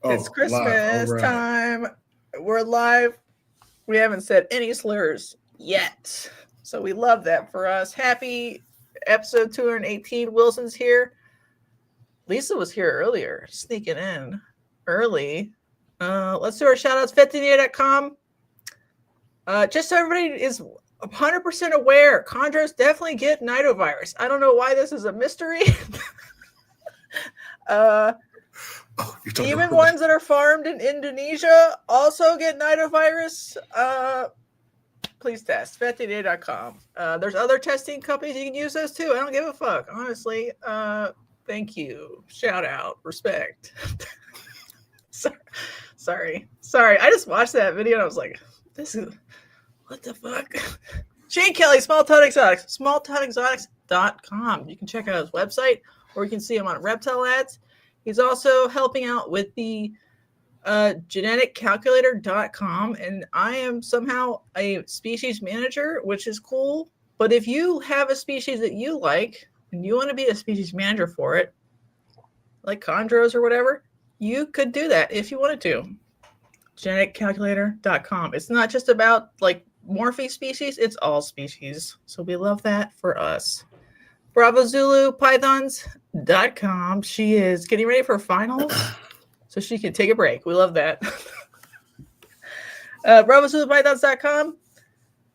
It's Oh, live. Christmas All right. time. We're live. We haven't said any slurs yet. So we love that for us. Happy episode 218. Wilson's here. Lisa was here earlier, sneaking in early. Let's do our shout outs. Veterinary.com. Just so everybody is 100% aware, chondros definitely get nidovirus. I don't know why this is a mystery. Even ones that are farmed in Indonesia also get nidovirus. Please test veterinary.com. There's other testing companies you can use those too. I don't give a fuck, honestly. Thank you. Shout out. Respect. Sorry. I just watched that video and I was like, this is what the fuck? Shane Kelley, Small Town Exotics, smalltownexotics.com. You can check out his website or you can see him on Reptile Ads. He's also helping out with the geneticcalculator.com, and I am somehow a species manager, which is cool. But if you have a species that you like and you want to be a species manager for it, like chondros or whatever, you could do that if you wanted to. geneticcalculator.com. It's not just about like morphe species, it's all species. So we love that for us. Bravo Zulu Pythons.com. She is getting ready for finals, so she can take a break. We love that. Bravo Zulu Pythons.com.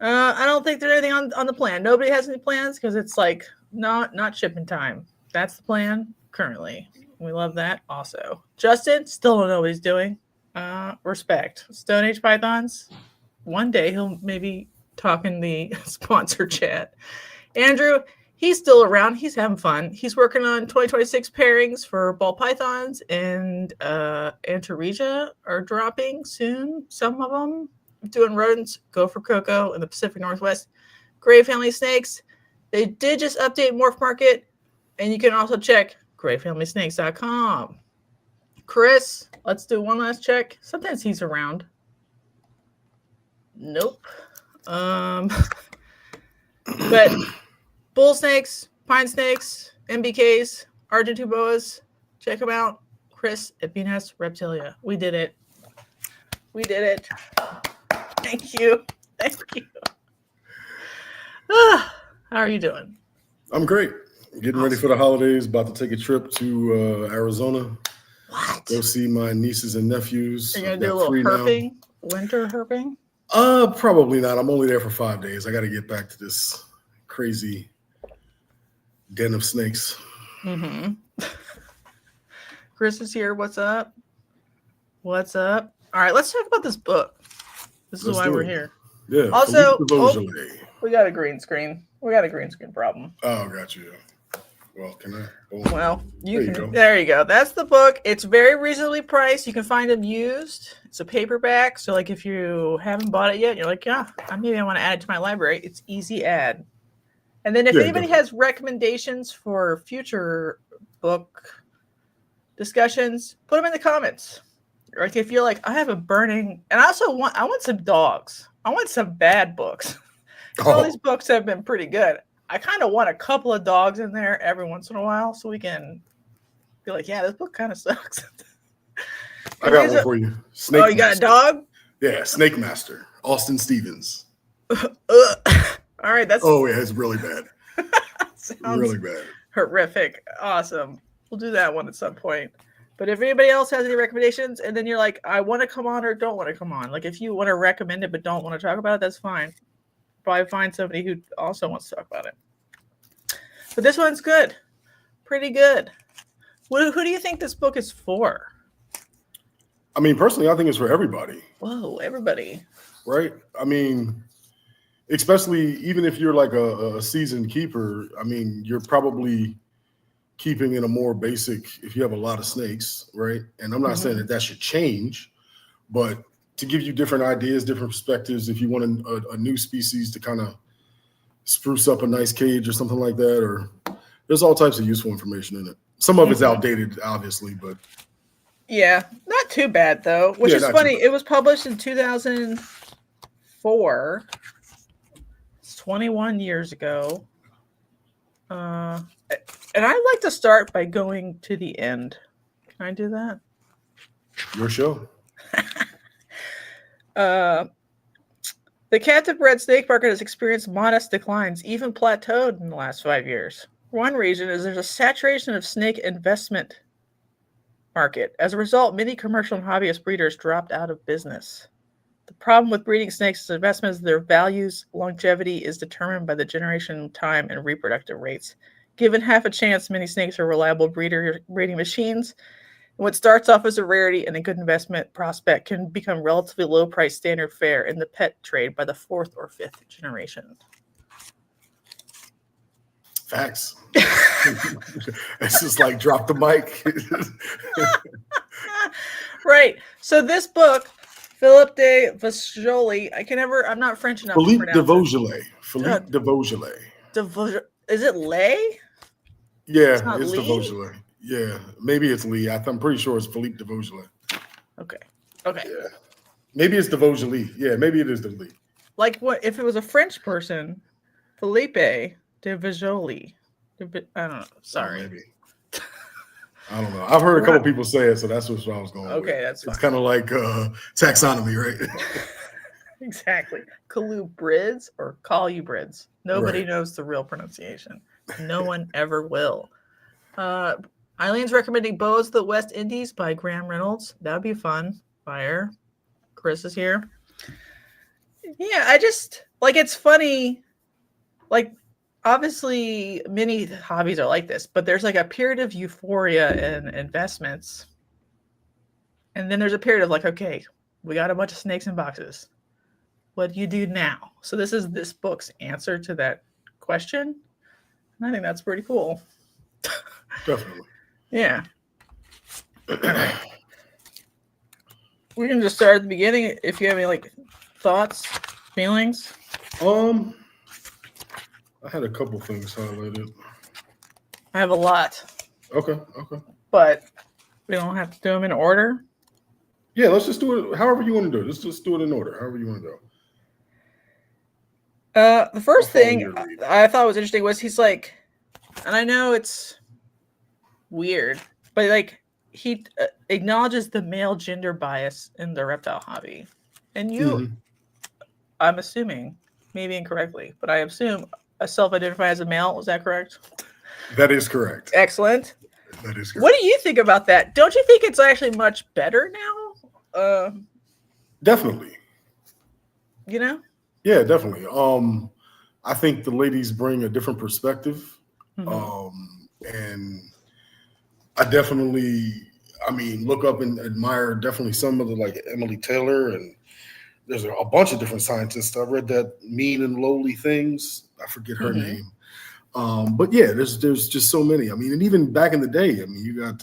I don't think there's anything on the plan. Nobody has any plans because it's like not shipping time. That's the plan currently. We love that also. Justin, still don't know what he's doing. Respect. Stoneage Pythons. One day he'll maybe talk in the sponsor chat. Andrew, he's still around. He's having fun. He's working on 2026 pairings for ball pythons, and Antaresia are dropping soon. Some of them doing rodents. Go for Coco in the Pacific Northwest. Gray Family Snakes. They did just update Morph Market, and you can also check grayfamilysnakes.com. Chris, let's do one last check. Sometimes he's around. Nope. But bull snakes, pine snakes, MBKs, Argentine boas, check them out. Chris at Venus Reptilia. We did it. Thank you. How are you doing? I'm great. Getting ready for the holidays. About to take a trip to Arizona. What? Go see my nieces and nephews. Are you going to do a little herping? Now. Winter herping? Probably not. I'm only there for 5 days. I got to get back to this crazy den of snakes. Mm-hmm. Chris is here. What's up? All right, let's talk about this book. This is why we're here. Yeah. Also, we got a green screen. Problem. Oh, got you. Well, can I? Well, there you go. That's the book. It's very reasonably priced. You can find them used. It's a paperback. So, like, if you haven't bought it yet, you're like, yeah, maybe I want to add it to my library. It's easy add. And then if anybody has recommendations for future book discussions, put them in the comments. Like if you're like, I have a burning, and I want some dogs. I want some bad books. All these books have been pretty good. I kind of want a couple of dogs in there every once in a while so we can be like, yeah, this book kind of sucks. I got one for you. Snake Master. Got a dog? Yeah, Snake Master. Austin Stevens. All right, that's... Oh, yeah, it's really bad. Really bad. Horrific. Awesome. We'll do that one at some point. But if anybody else has any recommendations, and then you're like, I want to come on or don't want to come on. Like if you want to recommend it but don't want to talk about it, that's fine. Probably find somebody who also wants to talk about it. But this one's good. Pretty good. Who do you think this book is for? I mean, personally, I think it's for everybody. Whoa, everybody. Right? I mean, especially even if you're like a seasoned keeper, I mean, you're probably keeping in a more basic, if you have a lot of snakes, right? And I'm not saying that should change, but to give you different ideas, different perspectives, if you want a new species to kind of spruce up a nice cage or something like that, or there's all types of useful information in it. Some of it's outdated, obviously, but. Yeah, not too bad, though, which is funny. It was published in 2004. It's 21 years ago. And I'd like to start by going to the end. Can I do that? Your show. The captive bred snake market has experienced modest declines, even plateaued in the last 5 years. One reason is there's a saturation of snake investment market. As a result, many commercial and hobbyist breeders dropped out of business. The problem with breeding snakes as investments is their value's longevity is determined by the generation time and reproductive rates. Given half a chance, many snakes are reliable breeding machines. And what starts off as a rarity and a good investment prospect can become relatively low price standard fare in the pet trade by the 4th or 5th generation. Facts. It's just like drop the mic. Right. So this book, Philippe de Vosjoli, I'm not French enough Philippe to de pronounce Vosjoli. Philippe de Vosjoli. Is it Lay? Yeah, it's de Vosjoli. Yeah, maybe it's Lee. I'm pretty sure it's Philippe de Vosjoli. Okay. Yeah. Maybe it's de Vosjoli. Yeah, maybe it is de Lee. Like what if it was a French person? Philippe de Vosjoli. I don't know. Sorry. Maybe. I don't know. I've heard a couple people say it, so that's what I was going with. Okay, that's fine. It's kind of like taxonomy, right? Exactly. Colubrids or colubrids. Nobody knows the real pronunciation. No one ever will. Eileen's recommending Bows of the West Indies by Graham Reynolds. That would be fun. Fire. Chris is here. Yeah, I just it's funny. Like, obviously, many hobbies are like this, but there's like a period of euphoria in investments. And then there's a period of okay, we got a bunch of snakes in boxes. What do you do now? So this is this book's answer to that question. And I think that's pretty cool. Definitely. Yeah. Right. We can just start at the beginning if you have any thoughts, feelings. I had a couple things highlighted. I have a lot. Okay. But we don't have to do them in order. Yeah, let's just do it however you want to do it. Let's just do it in order, however you want to go. The first thing I thought was interesting was he's like, and I know it's weird, but he acknowledges the male gender bias in the reptile hobby. And you, I'm assuming, maybe incorrectly, but I assume self-identify as a male. Is that correct? That is correct. Excellent. That is correct. What do you think about that? Don't you think it's actually much better now? Definitely. You know? Yeah, definitely. I think the ladies bring a different perspective. And I definitely, look up and admire definitely some of the Emily Taylor, and there's a bunch of different scientists. I read that Mean and Lowly Things. I forget her name. But yeah, there's just so many. And even back in the day, you got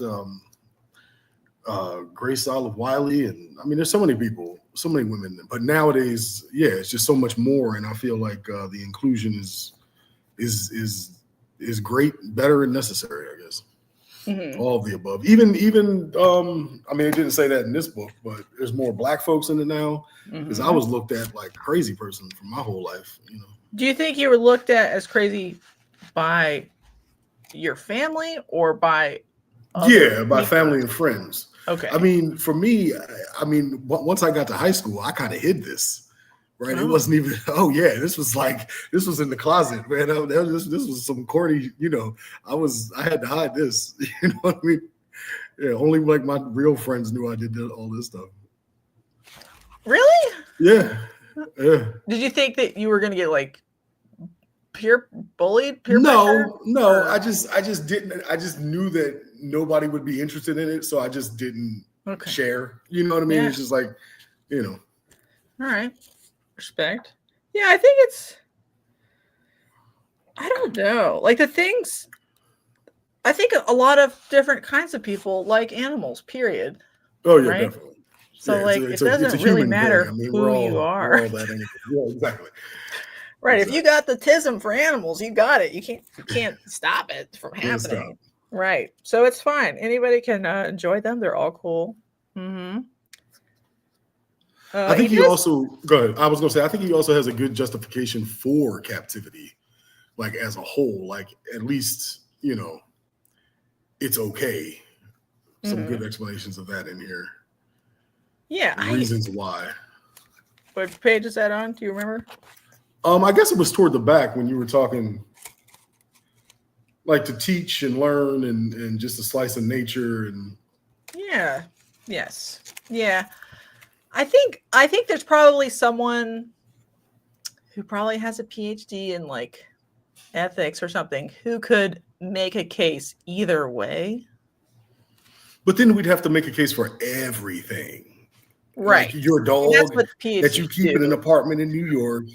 Grace Olive Wiley, and there's so many people, so many women. But nowadays, yeah, it's just so much more, and I feel like the inclusion is great, better, and necessary, I guess. All of the above. Even it didn't say that in this book, but there's more Black folks in it now, because I was looked at like a crazy person for my whole life. Do you think you were looked at as crazy by your family or by by family and friends? Okay. For me, once I got to high school, I kind of hid this. Right, It wasn't even. Oh yeah, this was in the closet, man. This was some corny. I had to hide this. You know what I mean? Yeah, only my real friends knew I did all this stuff. Really? Yeah. Did you think that you were gonna get peer bullied? No. I just didn't. I just knew that nobody would be interested in it, so I just didn't share. You know what I mean? Yeah. It's just All right. Respect. Yeah, I think I don't know. The things, I think a lot of different kinds of people like animals, period. Oh, yeah, right? definitely. So, it doesn't really matter who you are. We're all that anyway. Yeah, exactly. Right. Exactly. If you got the tism for animals, you got it. You can't stop it from happening. Right. So it's fine. Anybody can enjoy them. They're all cool. I think he also, go ahead. I was going to say, I think he also has a good justification for captivity, as a whole, at least, it's okay. Some good explanations of that in here. Yeah. Reasons why. What page is that on? Do you remember? I guess it was toward the back when you were talking, like to teach and learn and just a slice of nature and. Yeah. Yes. Yeah. I think there's probably someone who probably has a PhD in like ethics or something who could make a case either way. But then we'd have to make a case for everything. Right. Like your dog that you keep in an do. apartment in New York,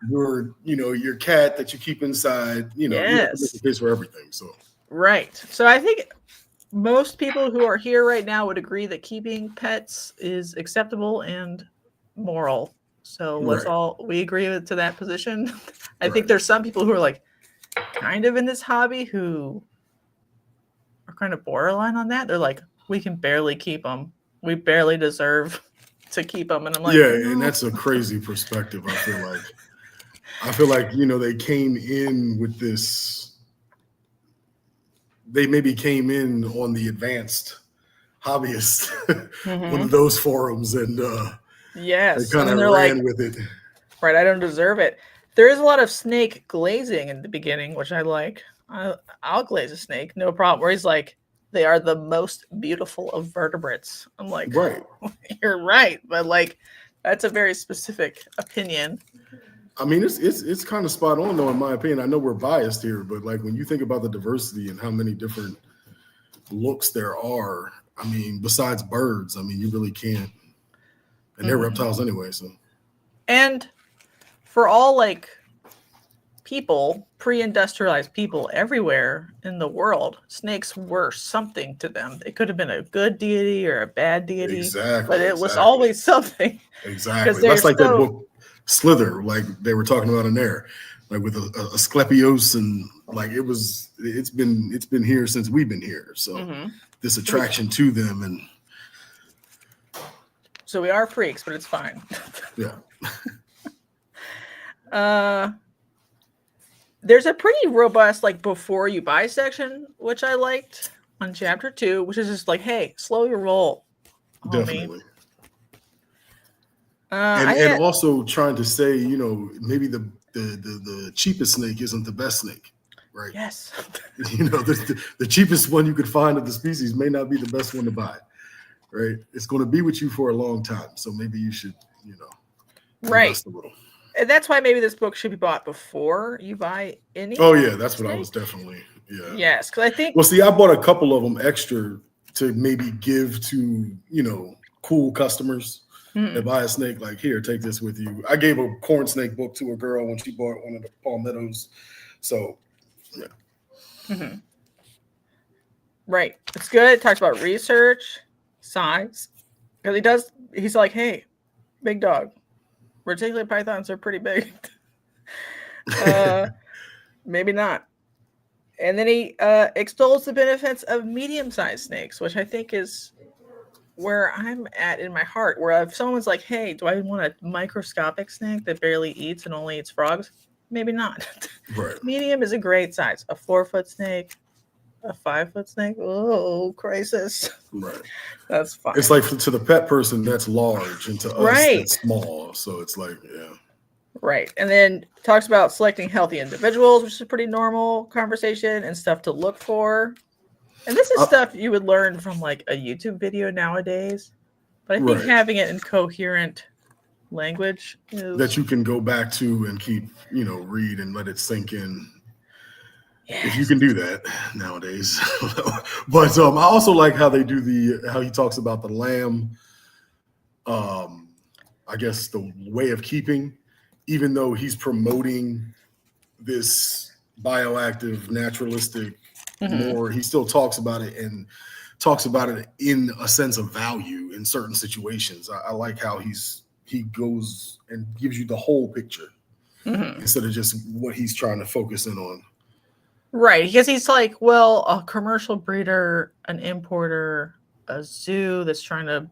your cat that you keep inside, you have to make a case for everything. So right. So I think most people who are here right now would agree that keeping pets is acceptable and moral. So we agree to that position. I think there's some people who are like kind of in this hobby who are kind of borderline on that. They're like, we can barely keep them. We barely deserve to keep them. And I'm like, and that's a crazy perspective. I feel like, they came in with this, they maybe came in on the advanced hobbyist, one of those forums, and they kind of ran with it. Right, I don't deserve it. There is a lot of snake glazing in the beginning, which I like. I'll glaze a snake, no problem. Where he's like, they are the most beautiful of vertebrates. I'm like, right, you're right, but like, that's a very specific opinion. I mean, it's kind of spot on though, in my opinion. I know we're biased here, but like when you think about the diversity and how many different looks there are, I mean, besides birds, I mean, you really can't. And they're reptiles anyway, so. And for all like people, pre-industrialized people everywhere in the world, snakes were something to them. It could have been a good deity or a bad deity, but it was always something. Exactly. That's like that book Slither, like they were talking about in there, like with Asclepios, and like it's been here since we've been here. So this attraction to them, and so we are freaks, but it's fine. Yeah. There's a pretty robust like before you buy section, which I liked on chapter 2, which is just like, hey, slow your roll, homie. Definitely. And also trying to say, maybe the cheapest snake isn't the best snake, right? Yes. The cheapest one you could find of the species may not be the best one to buy, right? It's going to be with you for a long time, so maybe you should, right. A little. And that's why maybe this book should be bought before you buy any. Oh yeah, that's what I was definitely. Yeah. Yes, because I think. Well, see, I bought a couple of them extra to maybe give to cool customers. They buy a snake, like, here, take this with you. I gave a corn snake book to a girl when she bought one of the palmettos. So, yeah. Right. It's good. It talks about research, size. Because he's like, hey, big dog. Reticulate pythons are pretty big. Maybe not. And then he extols the benefits of medium-sized snakes, which I think is where I'm at in my heart, where if someone's like, hey, do I want a microscopic snake that barely eats and only eats frogs? Maybe not. Right. Medium is a great size. A 4-foot snake, a 5-foot snake. Oh, crisis. Right. That's fine. It's like to the pet person, that's large, and to us, that's small. So it's like, yeah. Right. And then talks about selecting healthy individuals, which is a pretty normal conversation, and stuff to look for. And this is stuff you would learn from like a YouTube video nowadays. But I think having it in coherent language is... that you can go back to and keep, read and let it sink in. Yes. If you can do that nowadays. But I also like how they do how he talks about the lamb, I guess the way of keeping, even though he's promoting this bioactive, naturalistic, more, he still talks about it and talks about it in a sense of value in certain situations. I like how he goes and gives you the whole picture instead of just what he's trying to focus in on. Right, because he's like, well, a commercial breeder, an importer, a zoo that's trying to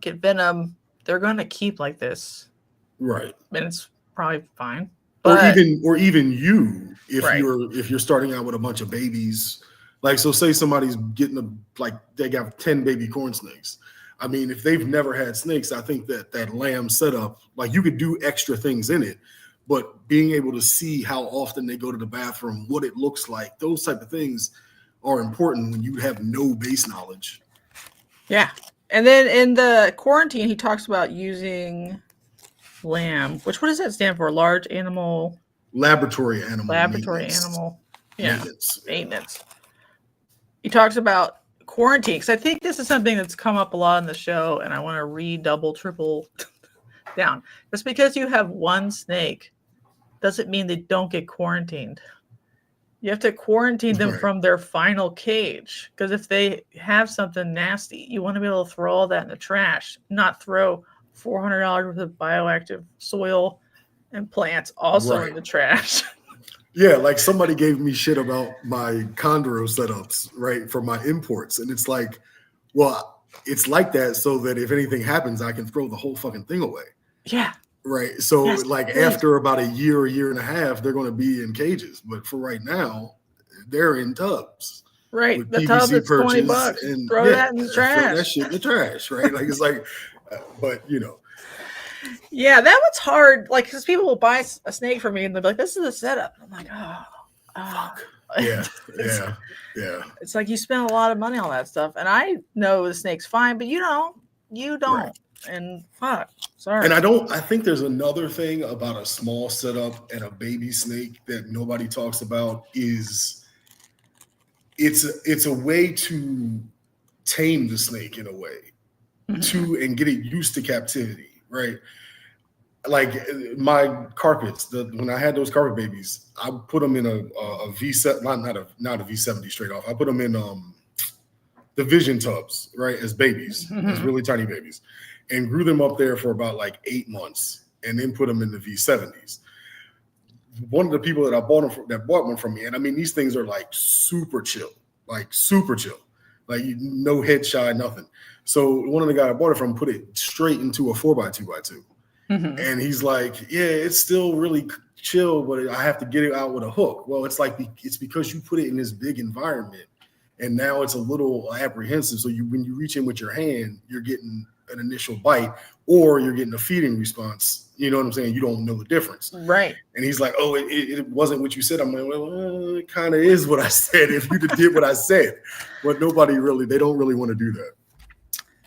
get venom, they're going to keep like this. Right. And it's probably fine. But, or even you, if you're starting out with a bunch of babies, like, so say somebody's getting they got 10 baby corn snakes. I mean, if they've never had snakes, I think that lamb setup, like you could do extra things in it, but being able to see how often they go to the bathroom, what it looks like, those type of things are important when you have no base knowledge. Yeah. And then in the quarantine, he talks about using LAM, what does that stand for? Large animal laboratory animal maintenance. He talks about quarantine because I think this is something that's come up a lot in the show, and I want to redouble, triple down. Just because you have one snake doesn't mean they don't get quarantined. You have to quarantine them from their final cage, because if they have something nasty, you want to be able to throw all that in the trash, not throw $400 worth of bioactive soil and plants also in the trash. Yeah, like somebody gave me shit about my Condoro setups, right, for my imports. And it's like, well, it's like that so that if anything happens, I can throw the whole fucking thing away. Yeah. Right. So after about a year and a half, they're going to be in cages. But for right now, they're in tubs. Right. The tub is $20. And throw that in the trash. Throw that shit in the trash, right? Like, it's like, but you know. Yeah, that was hard. Like, because people will buy a snake from me and they'll be like, this is the setup. I'm like, fuck. Yeah. It's like you spend a lot of money on that stuff. And I know the snake's fine, but you don't. Right. And fuck. Sorry. And I think there's another thing about a small setup and a baby snake that nobody talks about is it's a way to tame the snake in a way and get it used to captivity, right? Like my carpets, when I had those carpet babies, I put them in a V7, not a V70 straight off. I put them in the vision tubs, right, as babies, as really tiny babies, and grew them up there for about like 8 months, and then put them in the V70s. One of the people that bought one from me, and I mean, these things are like super chill, like no head shy, nothing. So one of the guys I bought it from put it straight into a 4x2x2. And he's like, yeah, it's still really chill, but I have to get it out with a hook. Well, it's because you put it in this big environment, and now it's a little apprehensive. So when you reach in with your hand, you're getting an initial bite, or you're getting a feeding response. You know what I'm saying? You don't know the difference. Right. And he's like, oh, it wasn't what you said. I'm like, well, it kind of is what I said if you did what I said. But they don't really want to do that.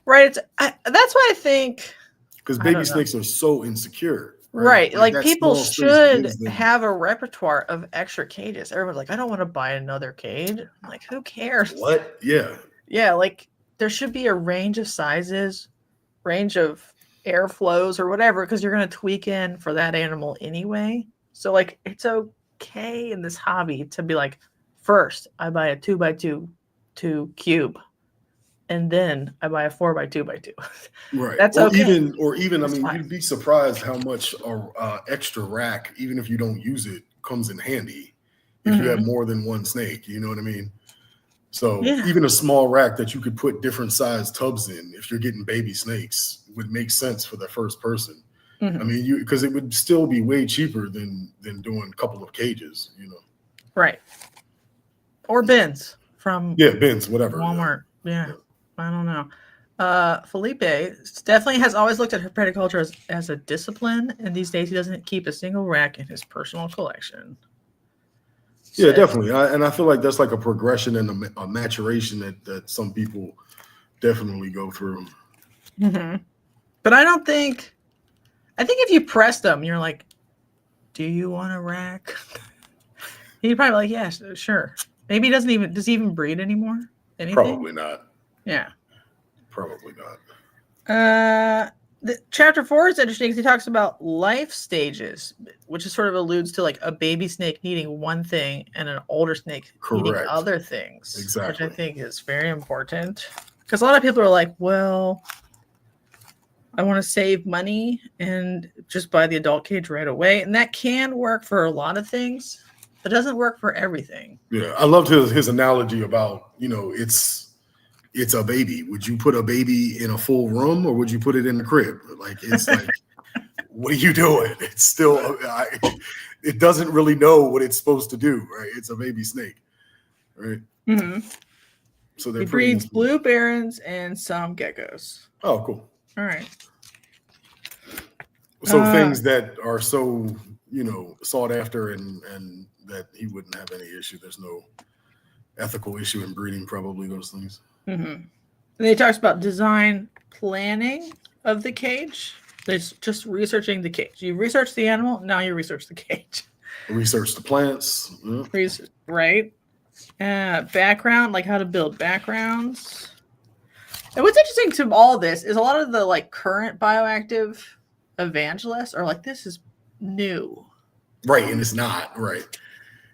Right. That's why I think. Because baby snakes are so insecure. Right. Like people should have a repertoire of extra cages. Everyone's like, I don't want to buy another cage. I'm like, who cares? What? Yeah. Yeah. Like there should be a range of sizes, range of airflows or whatever, because you're going to tweak in for that animal anyway. So like, it's okay in this hobby to be like, first I buy a 2x2 cube. And then I buy a 4x2x2. Right. That's or okay. Even that's fine. You'd be surprised how much extra rack, even if you don't use it, comes in handy if you have more than one snake. You know what I mean? So even a small rack that you could put different size tubs in, if you're getting baby snakes, would make sense for the first person. I mean, because it would still be way cheaper than doing a couple of cages. You know? Right. Or bins from bins, whatever. Walmart. Yeah. I don't know. Felipe definitely has always looked at herpetoculture as a discipline, and these days he doesn't keep a single rack in his personal collection. Yeah, definitely. And I feel like that's like a progression and a maturation that some people definitely go through. But I think if you press them, you're like, do you want a rack? He'd probably like, yeah, sure. Maybe does he even breed anymore? Anything? Probably not. Yeah. Probably not. The chapter 4 is interesting because he talks about life stages, which is sort of alludes to like a baby snake needing one thing and an older snake needing other things. Exactly. Which I think is very important. Because a lot of people are like, well, I want to save money and just buy the adult cage right away. And that can work for a lot of things, but it doesn't work for everything. Yeah. I loved his analogy about, it's a baby. Would you put a baby in a full room or would you put it in the crib? Like, it's like, what are you doing? It's still, it doesn't really know what it's supposed to do, right? It's a baby snake, right? So they're He pretty breeds intimate. blue barons and some geckos. Oh, cool. All right. So things that are so, sought after and that he wouldn't have any issue. There's no ethical issue in breeding, probably those things. Mm-hmm. And he talks about design planning of the cage. There's just researching the cage. You research the animal, now you research the cage. Research the plants. Yeah. Research, right? Background, like how to build backgrounds. And what's interesting to all this is a lot of the like current bioactive evangelists are like, this is new. Right, and it's not, right.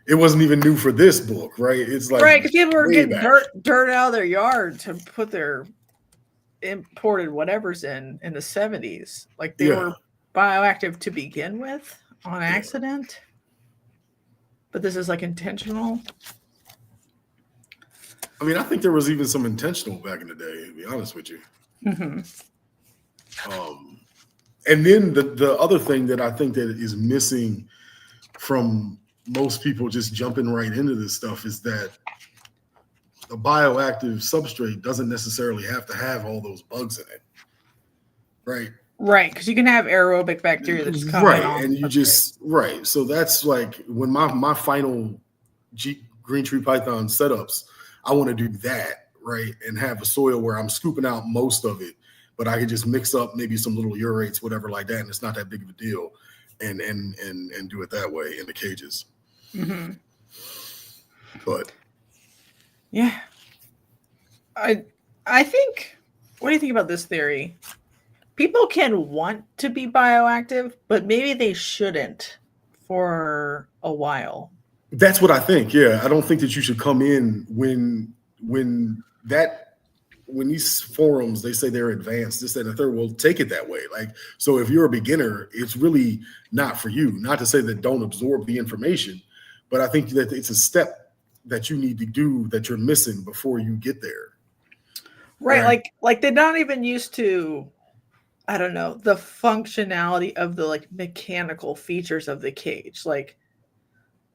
It wasn't even new for this book, right? It's like right, because people were getting back. dirt out of their yard to put their imported whatever's in the 70s. Like they were bioactive to begin with on accident. But this is like intentional. I mean, I think there was even some intentional back in the day, to be honest with you. Mm-hmm. And then the other thing that I think that is missing from most people just jumping right into this stuff is that a bioactive substrate doesn't necessarily have to have all those bugs in it, right? Right, because you can have aerobic bacteria that just come right, on and you just right. So that's like when my final green tree python setups, I want to do that, right, and have a soil where I'm scooping out most of it, but I can just mix up maybe some little urates, whatever like that, and it's not that big of a deal, and do it that way in the cages. Mm-hmm. But yeah, I think. What do you think about this theory? People can want to be bioactive, but maybe they shouldn't for a while. That's what I think. Yeah, I don't think that you should come in when these forums they say they're advanced, this, that, and the third. Well, take it that way. Like, so if you're a beginner, it's really not for you. Not to say that don't absorb the information, but I think that it's a step that you need to do that you're missing before you get there. Right. Like they're not even used to, I don't know, the functionality of the like mechanical features of the cage. Like,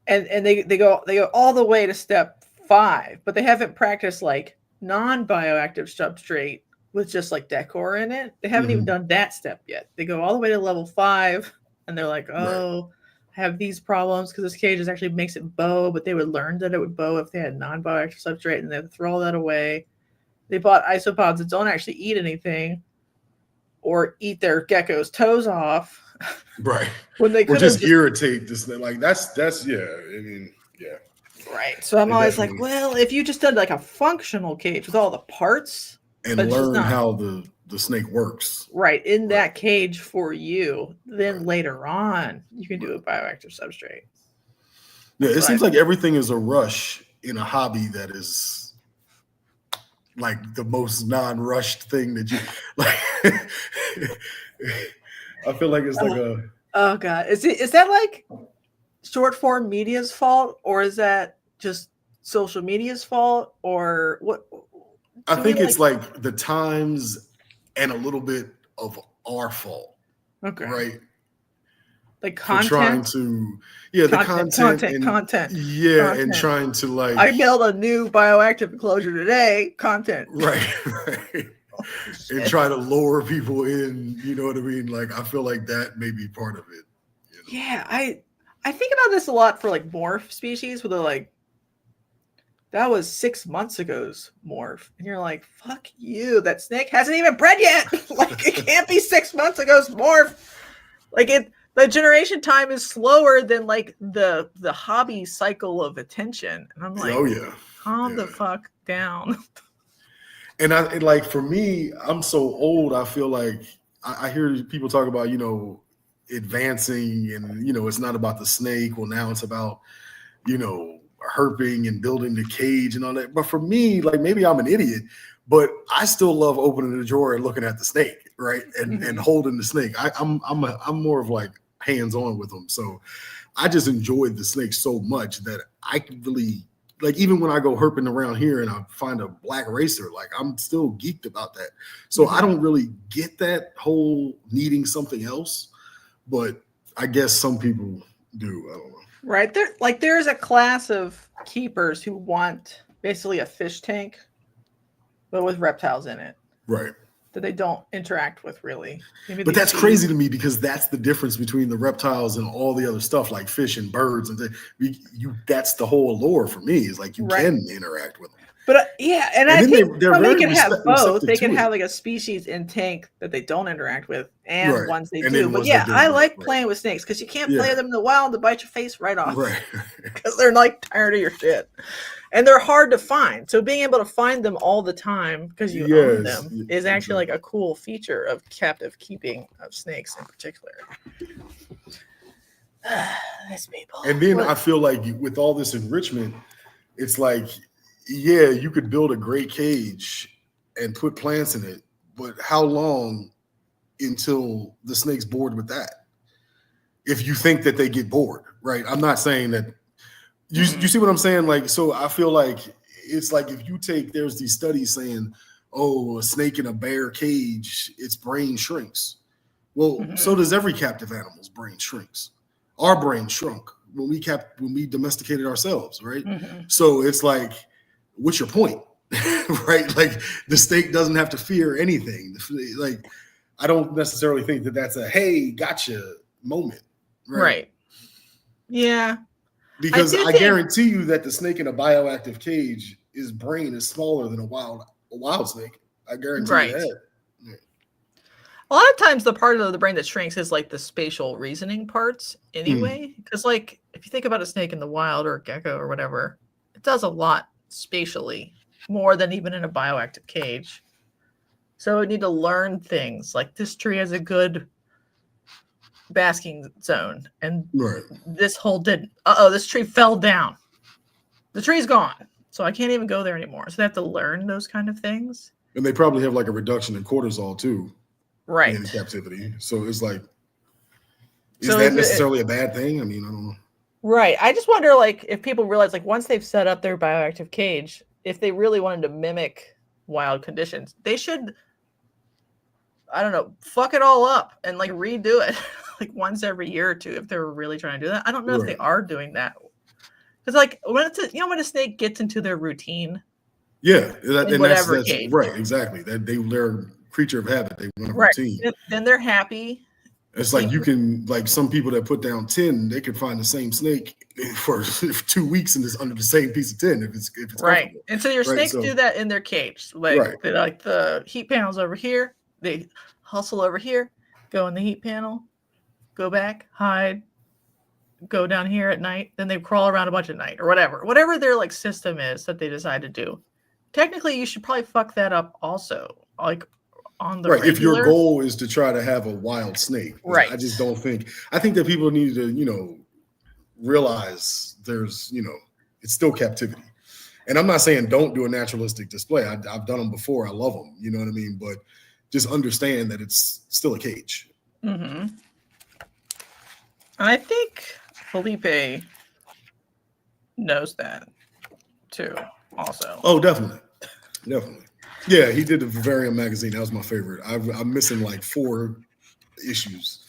and they go all the way to step 5, but they haven't practiced like non-bioactive substrate with just like decor in it. They haven't even done that step yet. They go all the way to level 5 and they're like, oh, I have these problems because this cage actually makes it bow, but they would learn that it would bow if they had non-bioactive substrate, and they would throw all that away. They bought isopods that don't actually eat anything or eat their gecko's toes off. Right. When they could just irritate this thing. Like that's yeah. I mean, yeah. Right. So I'm always like, well, if you just did like a functional cage with all the parts and learn how the snake works. Right. In that cage for you, then later on you can do a bioactive substrate. Yeah, it seems like everything is a rush in a hobby that is like the most non-rushed thing that you like. I feel like it's like a oh god. Is that like short form media's fault, or is that just social media's fault, or what? I think it's like the times and a little bit of our fault. Okay. Right. Like content. For trying to the content. Yeah, content. And trying to like I built a new bioactive enclosure today. Content. Right. And try to lure people in, you know what I mean? Like I feel like that may be part of it. You know? Yeah, I think about this a lot for like morph species where they're like, that was 6 months ago's morph. And you're like, fuck you. That snake hasn't even bred yet. Like it can't be 6 months ago's morph. Like the generation time is slower than like the hobby cycle of attention. And I'm like, oh yeah, calm the fuck down. And like for me, I'm so old. I feel like I hear people talk about, advancing and, it's not about the snake. Well, now it's about, herping and building the cage and all that. But for me, like maybe I'm an idiot, but I still love opening the drawer and looking at the snake, right? And holding the snake. I'm more of like hands-on with them. So I just enjoyed the snake so much that I could really, like, even when I go herping around here and I find a black racer, like I'm still geeked about that. So I don't really get that whole needing something else, but I guess some people do. I don't know. Right. There's a class of keepers who want basically a fish tank but with reptiles in it. Right. That they don't interact with really. Maybe But they that's see- crazy to me because that's the difference between the reptiles and all the other stuff like fish and birds. And that's the whole allure for me is like you Right. can interact with them. But yeah, and I then think they're they very can have both. receptive They can to have it. like a species in tank that they don't interact with, and Right. ones they And do. then But ones yeah, they do, I right, like right. playing with snakes because you can't play Yeah. them in the wild to bite your face right off Right. because they're like tired of your shit, and they're hard to find. So being able to find them all the time because you own Yes, them is actually like a cool feature of captive keeping of snakes in particular. These people. And then What- I feel like with all this enrichment, it's like, yeah, you could build a great cage and put plants in it, but how long until the snake's bored with that? If you think that they get bored, right? I'm not saying that. You see what I'm saying? Like, so I feel like it's like if you take, there's these studies saying, oh, a snake in a bear cage, its brain shrinks. Well, so does every captive animal's brain shrinks. Our brain shrunk when we domesticated ourselves, right? So it's like, what's your point? Right? Like the snake doesn't have to fear anything. Like, I don't necessarily think that that's a, hey, gotcha moment. Right. Yeah. Because do I think- guarantee you that the snake in a bioactive cage, his brain is smaller than a wild snake. I guarantee Right. you that. A lot of times the part of the brain that shrinks is like the spatial reasoning parts anyway. Because like if you think about a snake in the wild or a gecko or whatever, it does a lot spatially, more than even in a bioactive cage. So we need to learn things like this tree has a good basking zone and Right. this hole didn't. Uh-oh, this tree fell down. The tree's gone. So I can't even go there anymore. So they have to learn those kind of things. And they probably have like a reduction in cortisol too. Right. In captivity. So it's like, is So that is it- necessarily a bad thing? I mean, I don't know. Right. I just wonder, like, if people realize, like, once they've set up their bioactive cage, if they really wanted to mimic wild conditions, they should, I don't know, fuck it all up and like redo it like once every year or two if they were really trying to do that. I don't know if they are doing that. Because, like, when when a snake gets into their routine, Yeah, and whatever that's cage. right, exactly. That they're a creature of habit. They want a right, routine. then they're happy. It's like you can, like some people that put down 10, they could find the same snake for 2 weeks and it's under the same piece of 10 if it's Right. comfortable. And so your Right, snakes so- do that in their cage. Like, Right. they like the heat panels over here. They hustle over here, go in the heat panel, go back, hide, go down here at night. Then they crawl around a bunch at night or whatever their like system is that they decide to do. Technically, you should probably fuck that up also. Like on the Right. If your regular. goal is to try to have a wild snake. Right. I just don't think, I think that people need to, realize there's, it's still captivity. And I'm not saying don't do a naturalistic display. I've done them before. I love them. You know what I mean? But just understand that it's still a cage. Mm-hmm. I think Felipe knows that too, also. Oh, definitely. Definitely. Yeah, he did the Vivarium magazine. That was my favorite. I'm missing like 4 issues.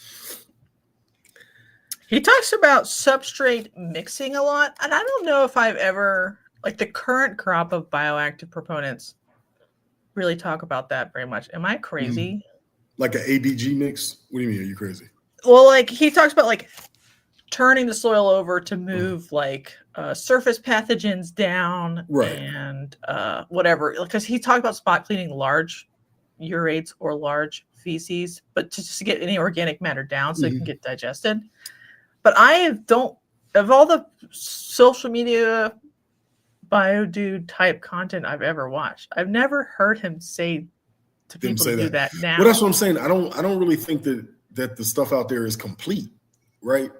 He talks about substrate mixing a lot, and I don't know if I've ever, like the current crop of bioactive proponents really talk about that very much. Am I crazy? Like an ABG mix? What do you mean? Are you crazy? Well, like he talks about like turning the soil over to move like surface pathogens down Right. and whatever, because he talked about spot cleaning large urates or large feces, but just to get any organic matter down so it can get digested. But I don't, of all the social media biodude type content I've ever watched, I've never heard him say to people to do that now. Well, that's what I'm saying. I don't really think that the stuff out there is complete, right?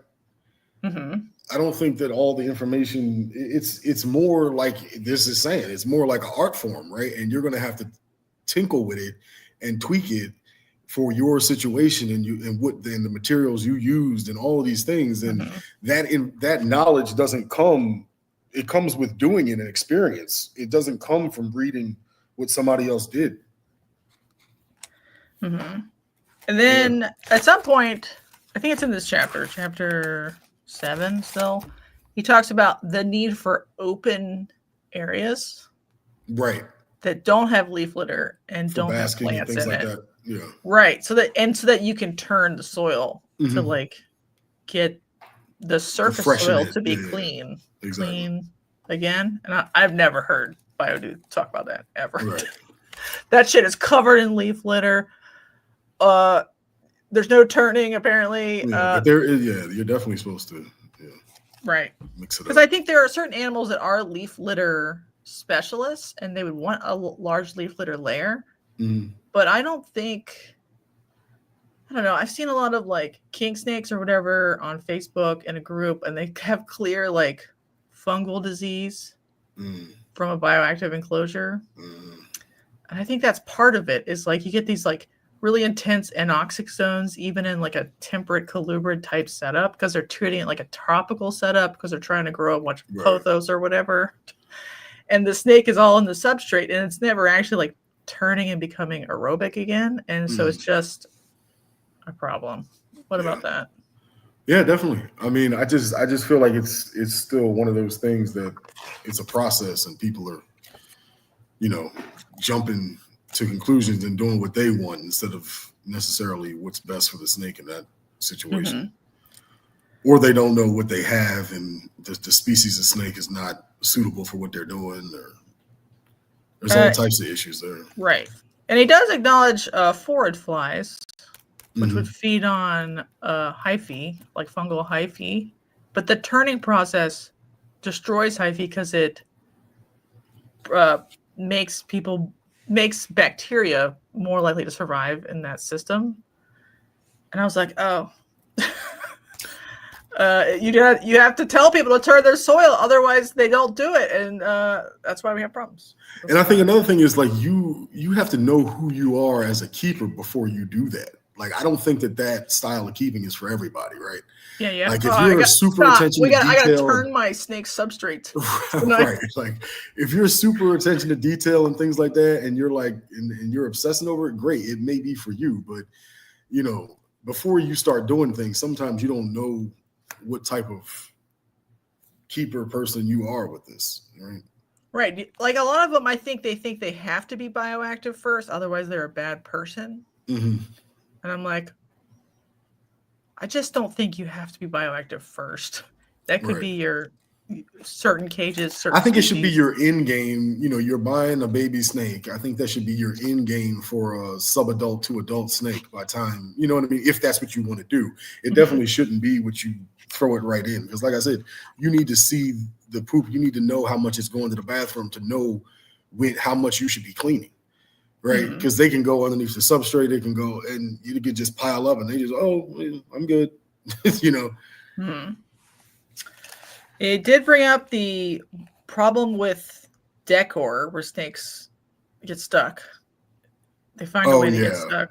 Mm-hmm. I don't think that all the information, it's more like this is saying, it's more like an art form, right? And you're gonna have to tinkle with it and tweak it for your situation and the materials you used and all of these things. And that knowledge doesn't come, it comes with doing it and experience. It doesn't come from reading what somebody else did. Mm-hmm. And then at some point, I think it's in this chapter 7 still, he talks about the need for open areas. Right. that don't have leaf litter and For don't have basking and plants things in like it. that. Yeah. Right. So that you can turn the soil to Mhm. like get the surface freshen soil it. to be Yeah, clean, exactly. clean again. And I've never heard BioDude talk about that ever. Right. That shit is covered in leaf litter. There's no turning apparently. Yeah, but there is. Yeah, you're definitely supposed to. Yeah, Right. mix it Because up. I think there are certain animals that are leaf litter specialists, and they would want a large leaf litter layer. Mhm. But I don't think. I don't know. I've seen a lot of like king snakes or whatever on Facebook in a group, and they have clear like fungal disease from a bioactive enclosure. And I think that's part of it is like you get these like really intense anoxic zones, even in like a temperate colubrid type setup, because they're treating it like a tropical setup because they're trying to grow a bunch of pothos or whatever. And the snake is all in the substrate and it's never actually like turning and becoming aerobic again. And so it's just a problem. What about that? Yeah, definitely. I mean, I just feel like it's still one of those things that it's a process and people are, jumping to conclusions and doing what they want instead of necessarily what's best for the snake in that situation. Or they don't know what they have and the species of snake is not suitable for what they're doing. Or there's all types of issues there. Right. And he does acknowledge phorid flies, which would feed on hyphae, like fungal hyphae. But the turning process destroys hyphae because it makes bacteria more likely to survive in that system. And I was like, oh, you have to tell people to turn their soil, otherwise they don't do it, and that's why we have problems. And I think another thing is like you have to know who you are as a keeper before you do that. Like I don't think that style of keeping is for everybody, right? Yeah, yeah. Like if you're super attention to detail, I gotta turn my snake substrate. Right. Like if you're super attention to detail and things like that, and you're like, and you're obsessing over it, great. It may be for you, but before you start doing things, sometimes you don't know what type of keeper person you are with this, right? Right. Like a lot of them, I think they have to be bioactive first, otherwise they're a bad person. And I'm like, I just don't think you have to be bioactive first. That could be your certain cages. I think it should be your end game. You're buying a baby snake. I think that should be your end game for a subadult to adult snake by time, you know what I mean? If that's what you want to do, it definitely shouldn't be what you throw it right in. Because like I said, you need to see the poop. You need to know how much it's going to the bathroom to know how much you should be cleaning. Right, because they can go underneath the substrate, they can go and you could just pile up and they just, I'm good, It did bring up the problem with decor where snakes get stuck. They find a way to get stuck.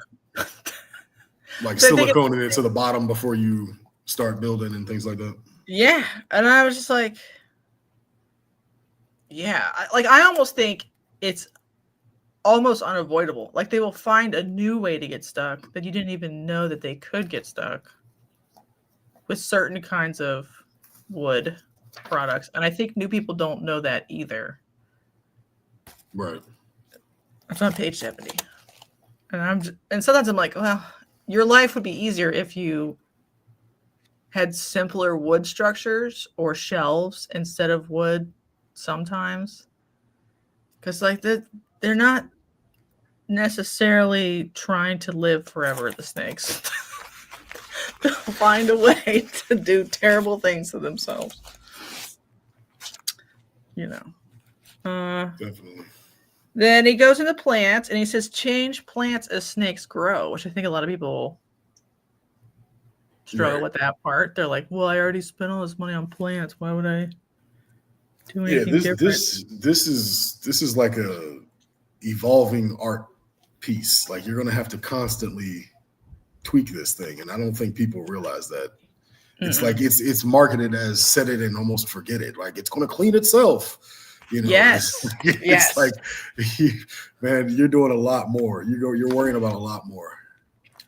Like siliconing it to the bottom before you start building and things like that. Yeah, and I was just like, I almost think it's almost unavoidable. Like they will find a new way to get stuck that you didn't even know that they could get stuck with certain kinds of wood products. And I think new people don't know that either. Right. It's on page 70. And sometimes I'm like, well, your life would be easier if you had simpler wood structures or shelves instead of wood sometimes. Because like they're not necessarily trying to live forever, the snakes. They'll find a way to do terrible things to themselves. Definitely. Then he goes into plants and he says, change plants as snakes grow, which I think a lot of people struggle with that part. They're like, well, I already spent all this money on plants. Why would I do anything different? This is like a evolving art piece. Like you're going to have to constantly tweak this thing, and I don't think people realize that. It's like it's marketed as set it and almost forget it. Like it's going to clean itself. Yes. It's like, man, you're doing a lot more. You're worrying about a lot more.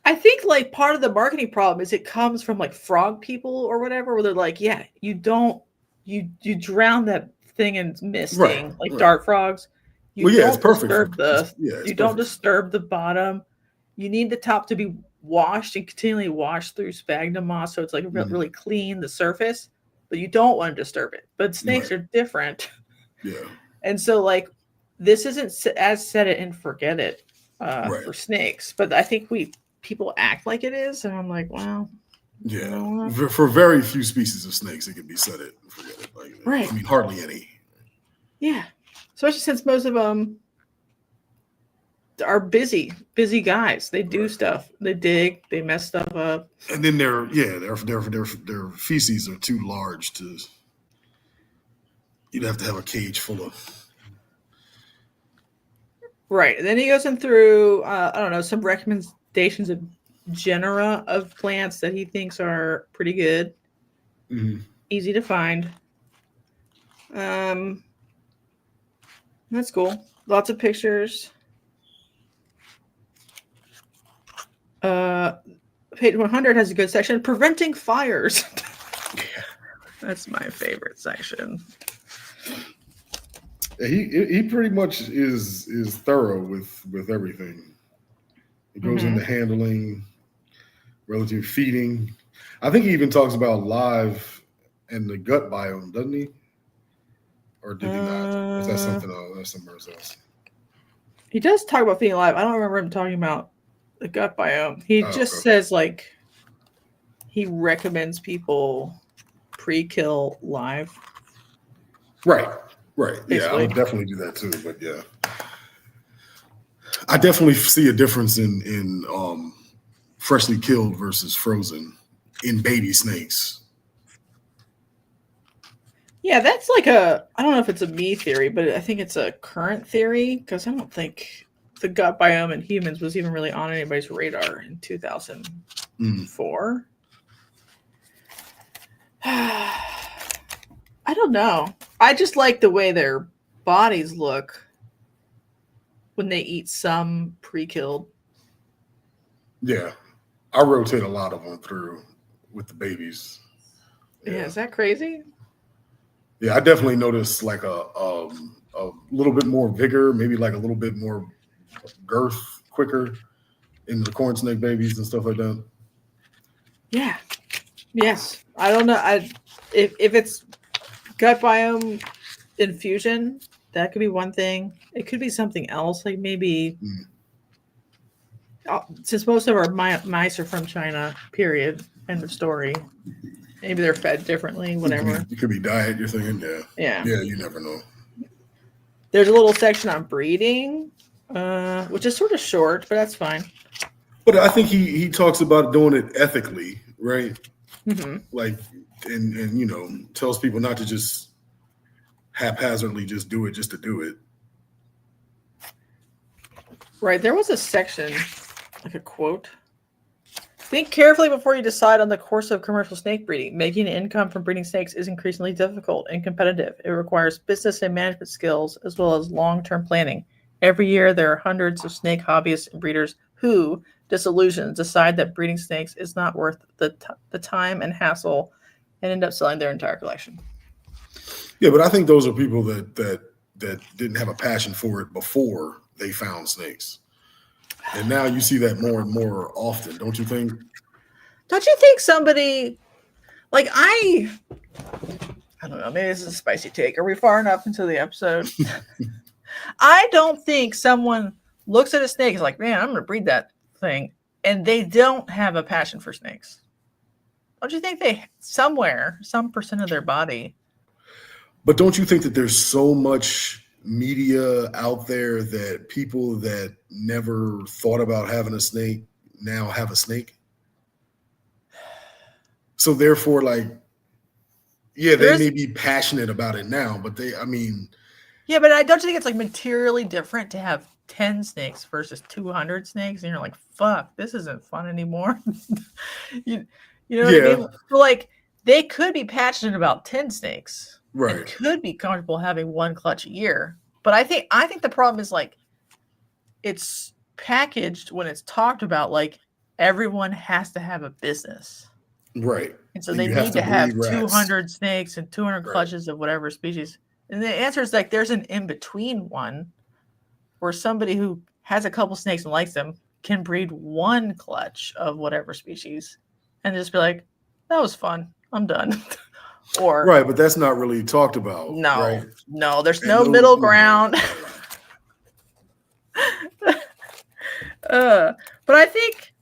I think like part of the marketing problem is it comes from like frog people or whatever, where they're like, yeah, you drown that thing in misting, dart frogs. You it's don't perfect. You don't disturb the bottom. You need the top to be washed and continually washed through sphagnum moss, so it's like really clean, the surface, but you don't want to disturb it. But snakes are different. Yeah. And so like this isn't as set it and forget it for snakes, but I think people act like it is, and I'm like, wow. Yeah. You know, for very few species of snakes, it can be set it and forget it. Like, right. I mean, hardly any. Yeah. Especially since most of them are busy guys. They do stuff. They dig. They mess stuff up. And then their feces are too large to. You'd have to have a cage full of. Right. And then he goes in through I don't know, some recommendations of genera of plants that he thinks are pretty good. Mm-hmm. Easy to find. That's cool. Lots of pictures. Page 100 has a good section. Preventing fires. That's my favorite section. He pretty much is thorough with everything. It goes into handling, relative feeding. I think he even talks about live and the gut biome, doesn't he? Or did he not? Is that something else? That's somewhere else. He does talk about feeding live. I don't remember him talking about the gut biome. He just says like he recommends people pre-kill live. Right. Basically. Yeah, I would definitely do that too. But yeah, I definitely see a difference in freshly killed versus frozen in baby snakes. Yeah, that's like I don't know if it's a me theory, but I think it's a current theory because I don't think the gut biome in humans was even really on anybody's radar in 2004. I don't know. I just like the way their bodies look when they eat some pre-killed. Yeah, I rotate a lot of them through with the babies. Yeah, is that crazy? Yeah, I definitely noticed like a little bit more vigor, maybe like a little bit more girth quicker in the corn snake babies and stuff like that. Yeah. Yes. I don't know. If it's gut biome infusion, that could be one thing. It could be something else, like maybe since most of our mice are from China, period, end of story. Maybe they're fed differently, whatever. It could be diet, you're thinking, yeah. Yeah, you never know. There's a little section on breeding, which is sort of short, but that's fine. But I think he talks about doing it ethically, right? Mm-hmm. Like, and tells people not to just haphazardly just do it just to do it. Right. There was a section, like a quote. Think carefully before you decide on the course of commercial snake breeding. Making an income from breeding snakes is increasingly difficult and competitive. It requires business and management skills as well as long-term planning. Every year, there are hundreds of snake hobbyists and breeders who, disillusioned, decide that breeding snakes is not worth the time and hassle and end up selling their entire collection. Yeah, but I think those are people that didn't have a passion for it before they found snakes. And now you see that more and more often, don't you think? Don't you think somebody, like I don't know, maybe this is a spicy take. Are we far enough into the episode? I don't think someone looks at a snake and is like, man, I'm going to breed that thing. And they don't have a passion for snakes. Don't you think some percent of their body? But don't you think that there's so much media out there that people that never thought about having a snake now have a snake? So therefore, like, yeah, they may be passionate about it now, but yeah, but I don't think it's like materially different to have 10 snakes versus 200 snakes, and you're like, fuck, this isn't fun anymore. you know what I mean? So like, they could be passionate about 10 snakes. Right. And could be comfortable having one clutch a year. But I think the problem is like it's packaged when it's talked about like everyone has to have a business. Right. And so they need to have 200 snakes and 200 clutches of whatever species. And the answer is like there's an in-between one where somebody who has a couple snakes and likes them can breed one clutch of whatever species and just be like, that was fun. I'm done. Or right, but that's not really talked about. no, right? no, there's And no those- middle ground. But I think,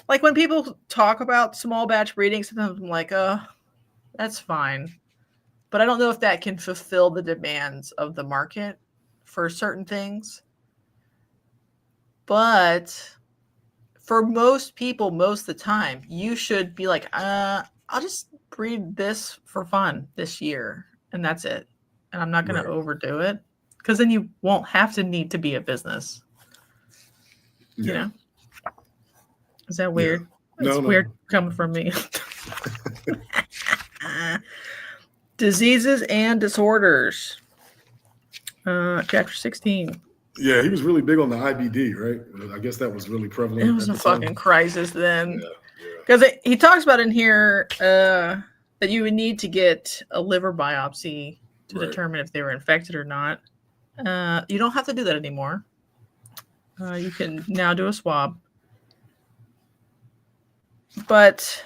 like, when people talk about small batch breeding, sometimes I'm like, that's fine. But I don't know if that can fulfill the demands of the market for certain things. But for most people, most of the time, you should be like, I'll just breed this for fun this year, and that's it. And I'm not going to overdo it, because then you won't have to need to be a business. Yeah. You know? Is that weird? Yeah. It's weird coming from me. Diseases and disorders. Chapter 16. Yeah, he was really big on the IBD, right? I guess that was really prevalent. It was a fucking crisis then. Yeah. Because he talks about in here that you would need to get a liver biopsy to determine if they were infected or not. You don't have to do that anymore. You can now do a swab. But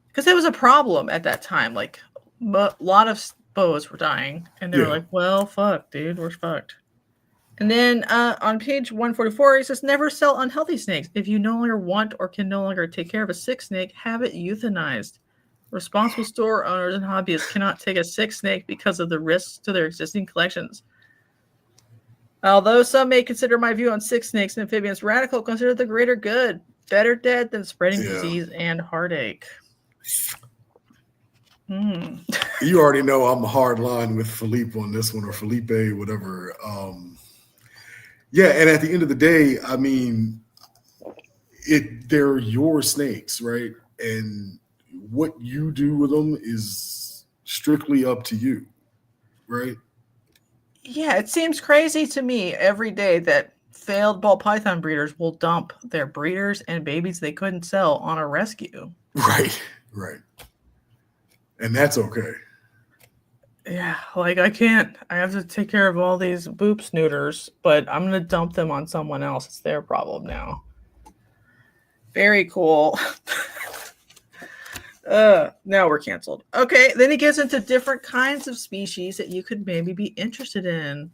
because it was a problem at that time, like a lot of boas were dying, and they were like, well, fuck, dude, we're fucked. And then on page 144, he says, never sell unhealthy snakes. If you no longer want or can no longer take care of a sick snake, have it euthanized. Responsible store owners and hobbyists cannot take a sick snake because of the risks to their existing collections. Although some may consider my view on sick snakes and amphibians radical, consider the greater good. Better dead than spreading disease and heartache. You already know I'm a hard line with Philippe on this one, or Felipe, whatever. Yeah, and at the end of the day, I mean, they're your snakes, right? And what you do with them is strictly up to you, right? Yeah, it seems crazy to me every day that failed ball python breeders will dump their breeders and babies they couldn't sell on a rescue. Right. And that's okay. Yeah, like I have to take care of all these boop snooters, but I'm going to dump them on someone else. It's their problem now. Very cool. Now we're canceled. Okay, then he gets into different kinds of species that you could maybe be interested in.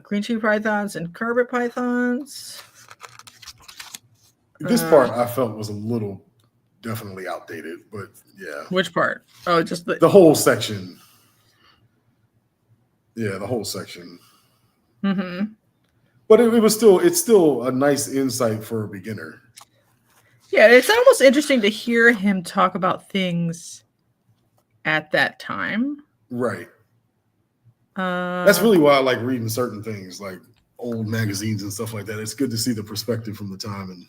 Green tree pythons and carpet pythons. This part I felt was a little definitely outdated, but yeah. Which part? Oh, just the whole section. Yeah, the whole section. Mm-hmm. But it's still a nice insight for a beginner. Yeah, it's almost interesting to hear him talk about things at that time. Right. That's really why I like reading certain things, like old magazines and stuff like that. It's good to see the perspective from the time and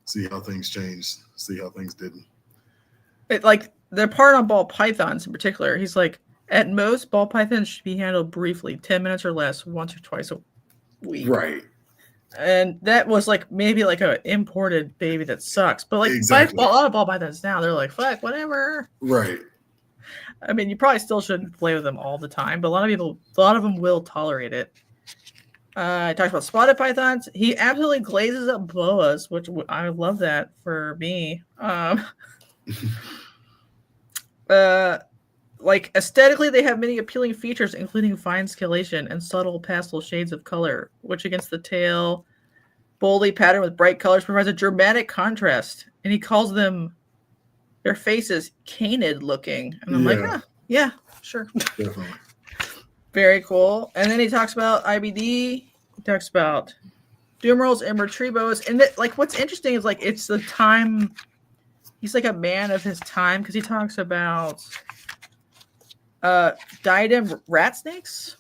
see how things changed, see how things didn't. Like the part on ball pythons in particular, he's like, at most, ball pythons should be handled briefly, 10 minutes or less, once or twice a week. Right. And that was like maybe like an imported baby that sucks. But like a lot of ball pythons now, they're like, fuck, whatever. Right. I mean, you probably still shouldn't play with them all the time, but a lot of them will tolerate it. He talks about spotted pythons. He absolutely glazes up boas, which I love that for me. Like aesthetically, they have many appealing features, including fine scalation and subtle pastel shades of color, which against the tail, boldly patterned with bright colors, provides a dramatic contrast. And he calls them, their faces, canid looking. And I'm like, yeah, sure. Definitely. Very cool. And then he talks about IBD. He talks about dumerals and retrievos. And like, what's interesting is like, it's the time. He's like a man of his time because he talks about diadem rat snakes,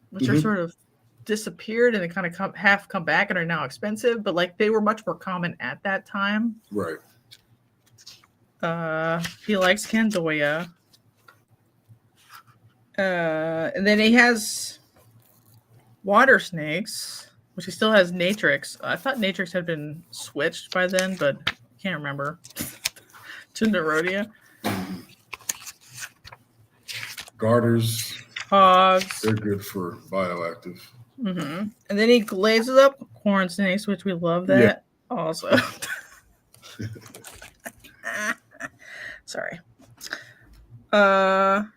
which are sort of disappeared and they kind of half come back and are now expensive, but like they were much more common at that time. Right. He likes Candoya. And then he has water snakes, which he still has Natrix. I thought Natrix had been switched by then, but I can't remember. To Nerodia. Garters. Hogs. They're good for bioactive. And then he glazes up corn snakes, which we love that also. Sorry. I'm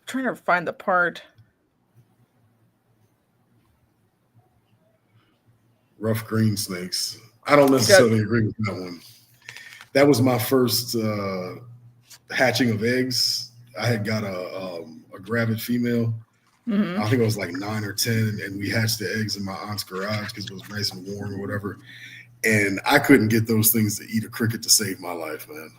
trying to find the part. Rough green snakes. I don't necessarily agree with that one. That was my first hatching of eggs. I had got a gravid female. I think I was like 9 or 10, and we hatched the eggs in my aunt's garage because it was nice and warm or whatever. And I couldn't get those things to eat a cricket to save my life, man.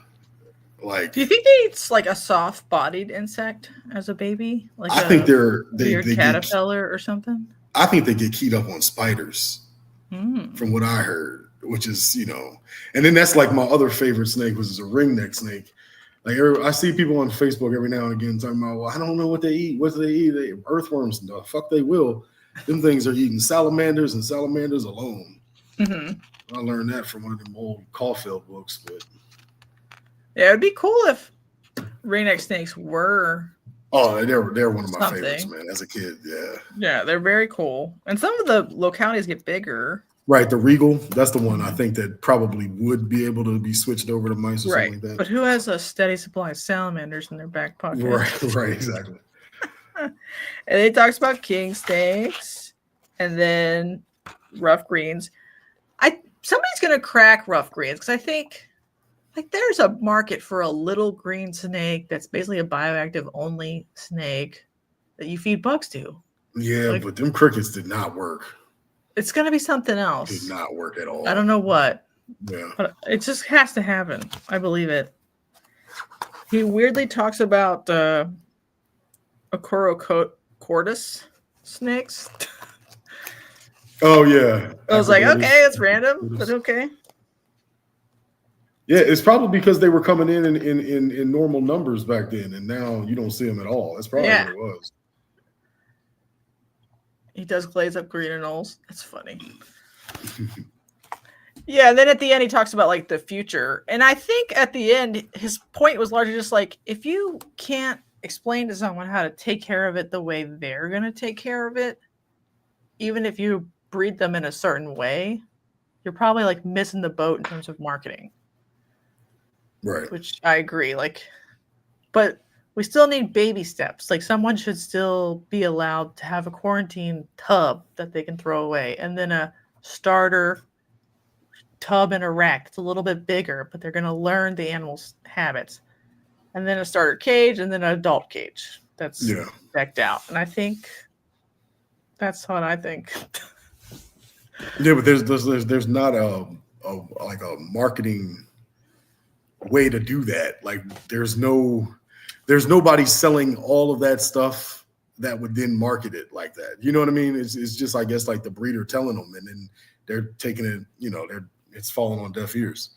Like, do you think they eat like a soft-bodied insect as a baby? Like I think they caterpillar or something. I think they get keyed up on spiders, from what I heard, which is, and then that's like my other favorite snake, which is a ringneck snake. Like I see people on Facebook every now and again talking about, well, I don't know what they eat. What do they eat? Earthworms and the fuck they will. Them things are eating salamanders and salamanders alone. I learned that from one of them old Caulfield books. But yeah, it'd be cool if ringneck snakes were. Oh, they're one of my favorites, man. As a kid, yeah, they're very cool. And some of the localities get bigger. Right, the Regal, that's the one I think that probably would be able to be switched over to mice or something like that. But who has a steady supply of salamanders in their back pocket? Right, exactly. And then he talks about king snakes and then rough greens. Somebody's gonna crack rough greens because I think like there's a market for a little green snake that's basically a bioactive only snake that you feed bugs to. Yeah, but them crickets did not work. It's going to be something else. Did not work at all. I don't know what. Yeah. But it just has to happen. I believe it. He weirdly talks about Acrocordus snakes. Oh, yeah. I was like, okay, it's random, but okay. Yeah, it's probably because they were coming in normal numbers back then, and now you don't see them at all. That's probably what it was. He does glaze up green anoles. That's funny. Yeah, and then at the end he talks about like the future. And I think at the end his point was largely just like if you can't explain to someone how to take care of it the way they're going to take care of it, even if you breed them in a certain way, you're probably like missing the boat in terms of marketing. Right. Which I agree. Like, but we still need baby steps. Like someone should still be allowed to have a quarantine tub that they can throw away, and then a starter tub and a rack that's a little bit bigger, but they're going to learn the animal's habits, and then a starter cage, and then an adult cage that's decked out. And I think that's what I think. Yeah, but there's not a marketing way to do that. Like there's nobody selling all of that stuff that would then market it like that. You know what I mean? It's just, I guess, like the breeder telling them, and then they're taking it, it's falling on deaf ears.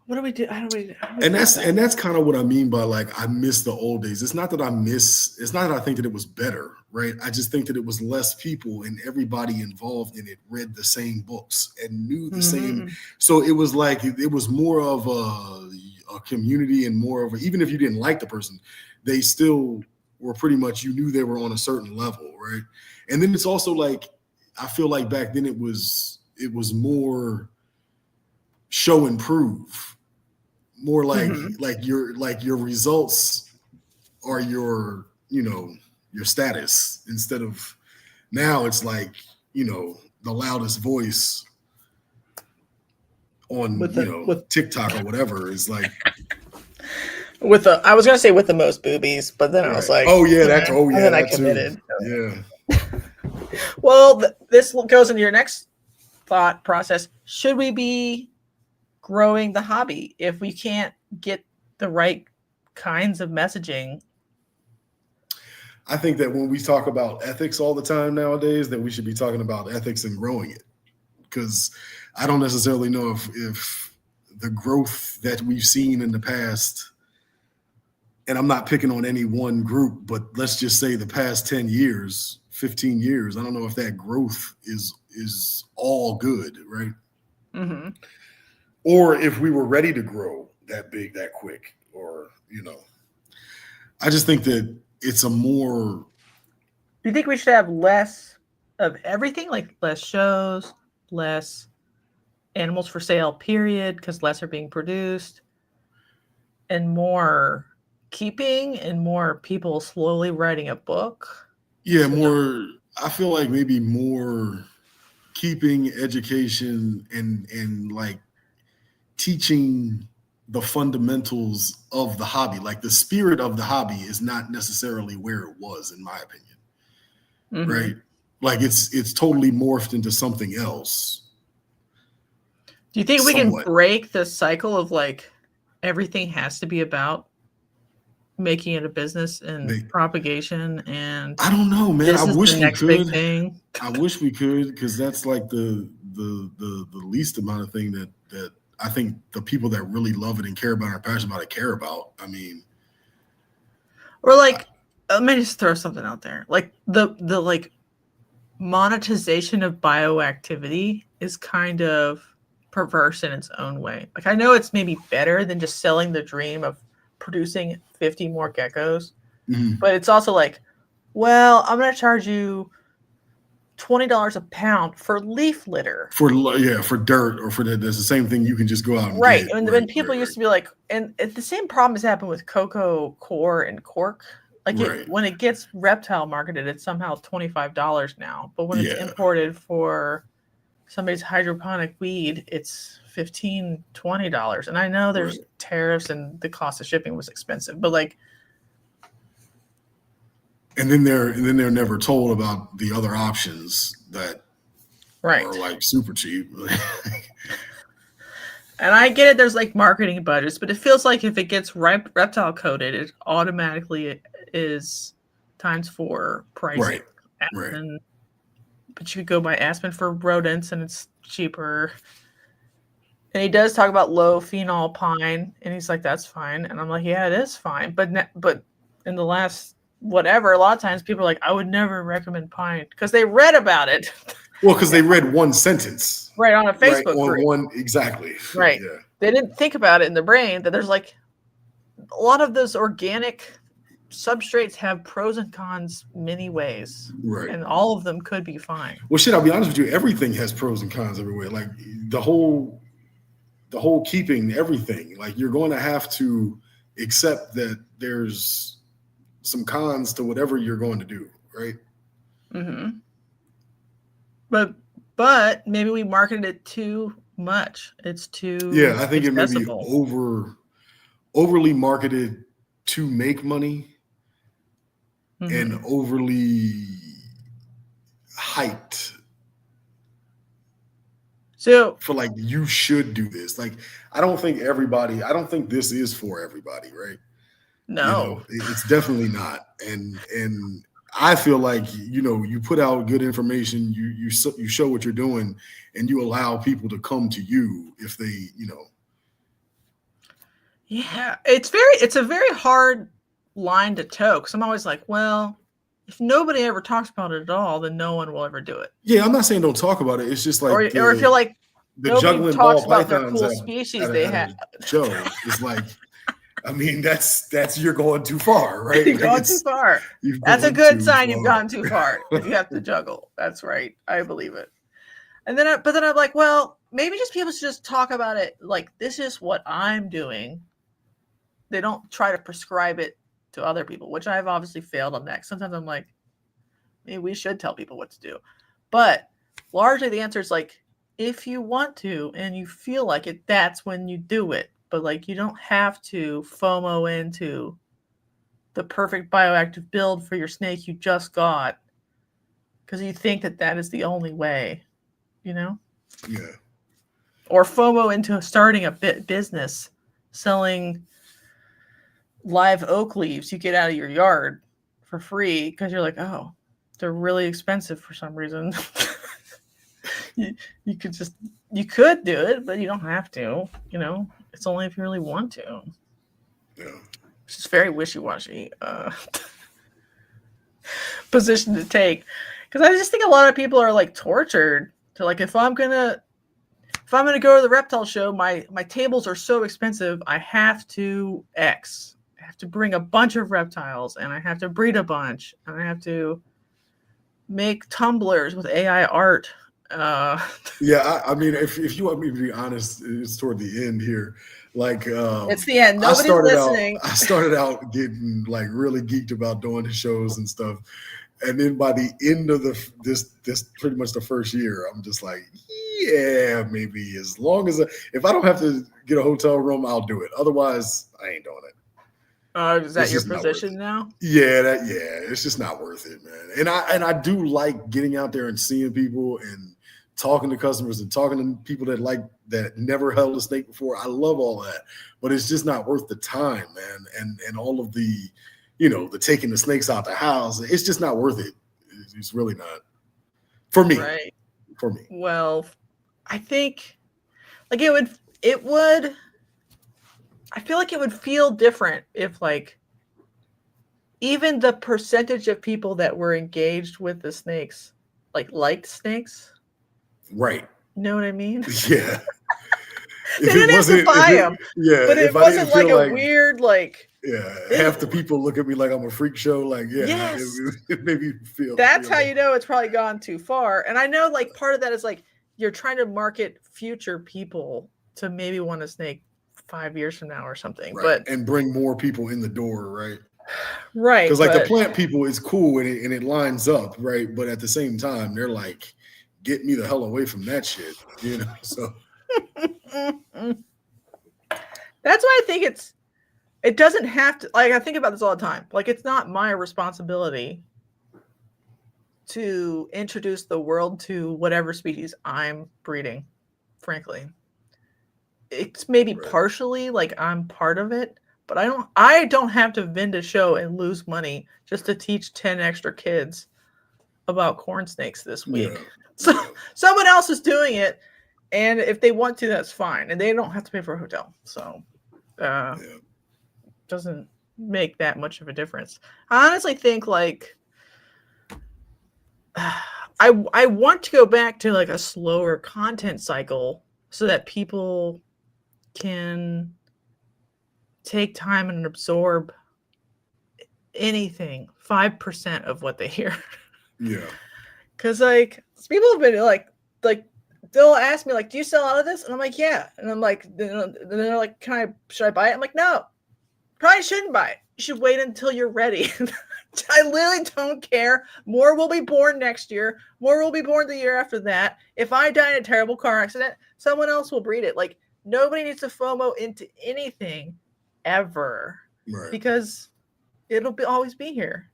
What do we do? And that's kind of what I mean by like, I miss the old days. It's not that I think that it was better, right? I just think that it was less people, and everybody involved in it read the same books and knew the same. So it was like, it was more of a community, and more of even if you didn't like the person, they still were pretty much, you knew they were on a certain level, right? And then it's also like, I feel like back then it was more show and prove, more like your results are your status, instead of now it's like, the loudest voice on with TikTok or whatever is like I was gonna say with the most boobies, but then I was like, and then I committed. Yeah. Well, this goes into your next thought process. Should we be growing the hobby if we can't get the right kinds of messaging? I think that when we talk about ethics all the time nowadays, that we should be talking about ethics and growing it, because I don't necessarily know if the growth that we've seen in the past, and I'm not picking on any one group, but let's just say the past 10 years, 15 years, I don't know if that growth is all good, right? Or if we were ready to grow that big, that quick, or, I just think that it's a more. Do you think we should have less of everything, like less shows, less animals for sale, period, because less are being produced, and more keeping and more people slowly writing a book? Yeah, more. I feel like maybe more keeping, education, and like teaching the fundamentals of the hobby. Like the spirit of the hobby is not necessarily where it was, in my opinion. Mm-hmm. Right? Like it's totally morphed into something else. Do you think we Somewhat. can break the cycle of like everything has to be about making it a business and propagation? And I don't know, man. I wish we could. Big thing. I wish we could, because that's like the least amount of thing that I think the people that really love it and care about it, are passionate about it, care about. I mean, or like, let me just throw something out there. Like the like monetization of bioactivity is kind of perverse in its own way. Like I know it's maybe better than just selling the dream of producing 50 more geckos, but it's also like, well, I'm going to charge you $20 a pound for leaf litter. For dirt, or for that. That's the same thing you can just go out and right. get. And when people used to be like, and the same problem has happened with cocoa core and cork. Like when it gets reptile marketed, it's somehow $25 now. But when it's imported for somebody's hydroponic weed, it's $15, $20. And I know there's tariffs and the cost of shipping was expensive, but like, and then they're never told about the other options that are like super cheap. And I get it, there's like marketing budgets, but it feels like if it gets reptile coated, it automatically is times 4 pricing. Aspen, but you could go buy Aspen for rodents and it's cheaper. And he does talk about low phenol pine, and he's like, that's fine. And I'm like, yeah, it is fine. But in the last whatever, a lot of times people are like, I would never recommend pine, because they read about it. Well, because they read one sentence. Right, on a Facebook group. One, exactly. Right. Yeah. They didn't think about it in their brain that there's like a lot of those organic substrates have pros and cons many ways. Right. And all of them could be fine. Well, shit, I'll be honest with you. Everything has pros and cons everywhere. Like the whole keeping everything. Like you're going to have to accept that there's some cons to whatever you're going to do. Right. Mm-hmm. But maybe we marketed it too much. It's too I think accessible. It may be overly marketed to make money, and overly hyped. So for like, you should do this. Like, I don't think this is for everybody, right? No, it's definitely not. And I feel like, you put out good information, you show what you're doing, and you allow people to come to you if they, Yeah, it's a very hard line to toe, because I'm always like, well, if nobody ever talks about it at all, then no one will ever do it. Yeah, I'm not saying don't talk about it. It's just like, or if you're like, the juggling ball about their pythons cool species they have. Show is like, I mean, that's you're going too far, right? You're going too far. That's a good sign you've gone too far. If you have to juggle. That's right. I believe it. And then, I'm like, well, maybe just people should just talk about it. Like, this is what I'm doing. They don't try to prescribe it to other people, which I've obviously failed on that. Sometimes I'm like, maybe we should tell people what to do. But largely the answer is like, if you want to and you feel like it, that's when you do it. But like, you don't have to FOMO into the perfect bioactive build for your snake you just got because you think that is the only way, Yeah. Or FOMO into starting a business selling live oak leaves you get out of your yard for free because you're like, oh, they're really expensive for some reason. You could do it, but you don't have to, It's only if you really want to. Yeah. It's just very wishy-washy position to take. Because I just think a lot of people are like tortured to like, if I'm gonna go to the reptile show, my tables are so expensive, I have to X. have to bring a bunch of reptiles, and I have to breed a bunch, and I have to make tumblers with AI art. Yeah, I mean, if you want me to be honest, it's toward the end here. Like, it's the end. Nobody's listening. I started out getting like really geeked about doing the shows and stuff, and then by the end of this pretty much the first year, I'm just like, yeah, maybe as long as if I don't have to get a hotel room, I'll do it. Otherwise, I ain't doing it. Is that your position now? Yeah, it's just not worth it, man. And I do like getting out there and seeing people and talking to customers and talking to people that never held a snake before. I love all that, but it's just not worth the time, man. And all of the, the taking the snakes out the house, it's just not worth it. It's really not for me. Right. For me. Well, I think like it would. I feel like it would feel different if like even the percentage of people that were engaged with the snakes, like liked snakes. Right. You know what I mean? Yeah. They didn't have to buy them. Yeah. But it wasn't like a weird like. Yeah. Half the people look at me like I'm a freak show. Like, yeah. Yes. It made me feel. That's how you know it's probably gone too far. And I know like part of that is like you're trying to market future people to maybe want a snake 5 years from now or something, right. And bring more people in the door, right? Right. Because like the plant people is cool and it lines up, right? But at the same time, they're like, get me the hell away from that shit, So that's why I think it doesn't have to, like I think about this all the time. Like it's not my responsibility to introduce the world to whatever species I'm breeding, frankly. It's maybe partially like I'm part of it, but I don't have to vend a show and lose money just to teach 10 extra kids about corn snakes this week. Yeah. So someone else is doing it, and if they want to, that's fine, and they don't have to pay for a hotel. So doesn't make that much of a difference. I honestly think like I want to go back to like a slower content cycle so that people can take time and absorb anything, 5% of what they hear. Yeah. Because like people have been like they'll ask me like, do you sell out of this? And I'm like, yeah. And I'm like, then they're like, should I buy it? I'm like, no, probably shouldn't buy it. You should wait until you're ready. I literally don't care. More will be born next year. More will be born the year after that. If I die in a terrible car accident, someone else will breed it. Like nobody needs to FOMO into anything ever, right? Because it'll always be here.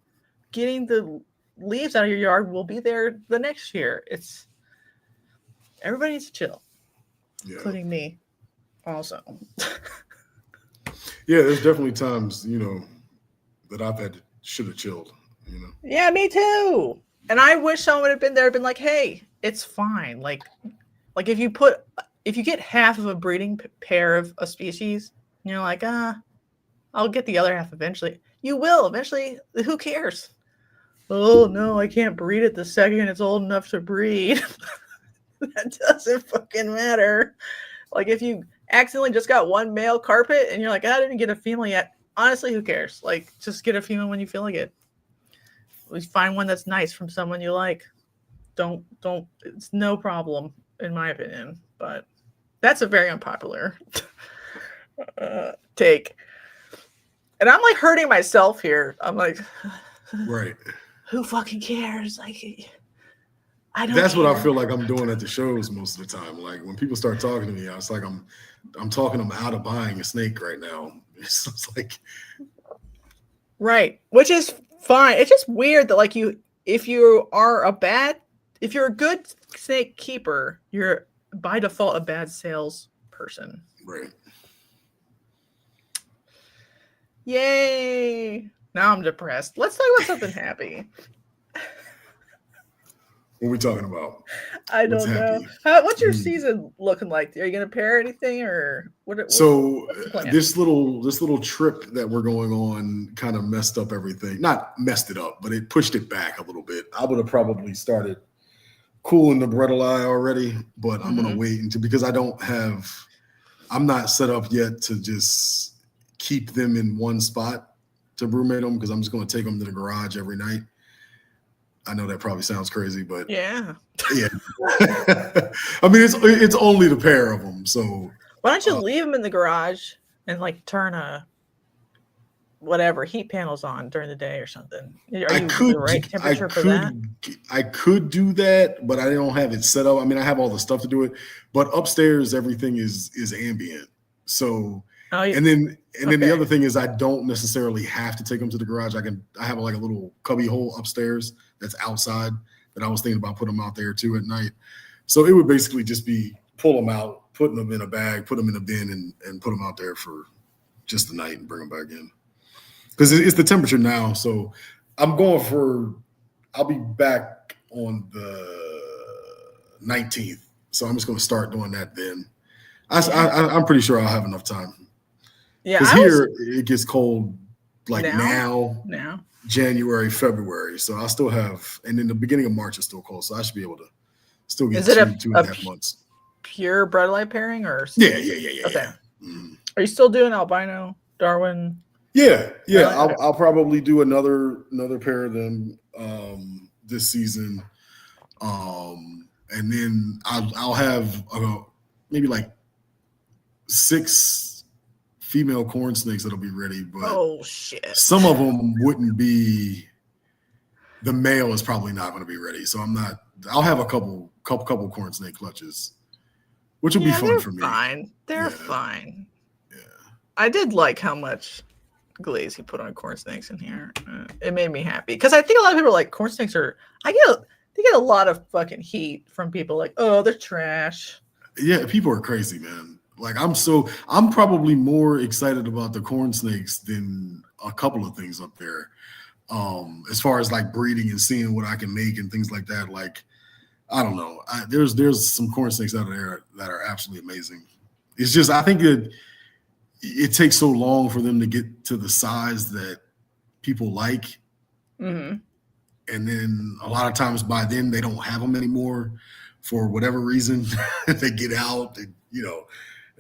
Getting the leaves out of your yard will be there the next year. Everybody needs to chill, including me also. Yeah, there's definitely times, that I've should have chilled, Yeah, me too. And I wish someone would have been there and been like, hey, it's fine. Like if you get half of a breeding pair of a species, and you're like, I'll get the other half eventually. You will eventually. Who cares? Oh no, I can't breed it the second it's old enough to breed. That doesn't fucking matter. Like if you accidentally just got one male carpet and you're like, I didn't get a female yet. Honestly, who cares? Like just get a female when you feel like it. Find one that's nice from someone you like. Don't it's no problem in my opinion, but that's a very unpopular take. And I'm like hurting myself here. I'm like, right. Who fucking cares? Like, I don't. That's care. What I feel like I'm doing at the shows most of the time. Like when people start talking to me, it's like I'm talking them out of buying a snake right now. It's like, right, which is fine. It's just weird that like if you're a good snake keeper, you're by default a bad sales person. Right. Yay. Now I'm depressed. Let's talk about something happy. What are we talking about? I don't know. What's your season looking like? Are you going to pair anything or what? So this little trip that we're going on kind of messed up everything. Not messed it up, but it pushed it back a little bit. I would have probably started cooling the Reptilia already, but I'm going to wait because I'm not set up yet to just keep them in one spot to brumate them because I'm just going to take them to the garage every night. I know that probably sounds crazy, but Yeah. I mean, it's only the pair of them. So why don't you leave them in the garage and like turn a whatever heat panels on during the day or something? Are you the right temperature for that? I could do that, but I don't have it set up. I mean, I have all the stuff to do it, but upstairs everything is ambient. So and then the other thing is I don't necessarily have to take them to the garage. I have like a little cubby hole upstairs that's outside that I was thinking about putting them out there too at night. So it would basically just be pull them out, putting them in a bag, put them in a bin, and put them out there for just the night and bring them back in. Because it's the temperature now, so I'll be back on the 19th, so I'm just going to start doing that then. I'm pretty sure I'll have enough time. Yeah, because here it gets cold like now, January, February, so I'll still have, and in the beginning of March it's still cold, so I should be able to still get 2.5 months. Pure bred light pairing or yeah. Okay. Mm. Are you still doing albino, Darwin? Yeah. I'll probably do another pair of them this season, and then I'll have maybe like 6 female corn snakes that'll be ready. But some of them wouldn't be. The male is probably not going to be ready, so I'm not. I'll have a couple corn snake clutches, which will be fun for me. They're fine. Yeah, I did like how much glaze he put on corn snakes in here. It made me happy because I think a lot of people are like, corn snakes are. They get a lot of fucking heat from people like, oh, they're trash. Yeah, people are crazy, man. Like I'm probably more excited about the corn snakes than a couple of things up there. As far as like breeding and seeing what I can make and things like that. Like, I don't know. There's some corn snakes out there that are absolutely amazing. It's just I think it takes so long for them to get to the size that people like. Mm-hmm. And then a lot of times by then they don't have them anymore for whatever reason. They get out, they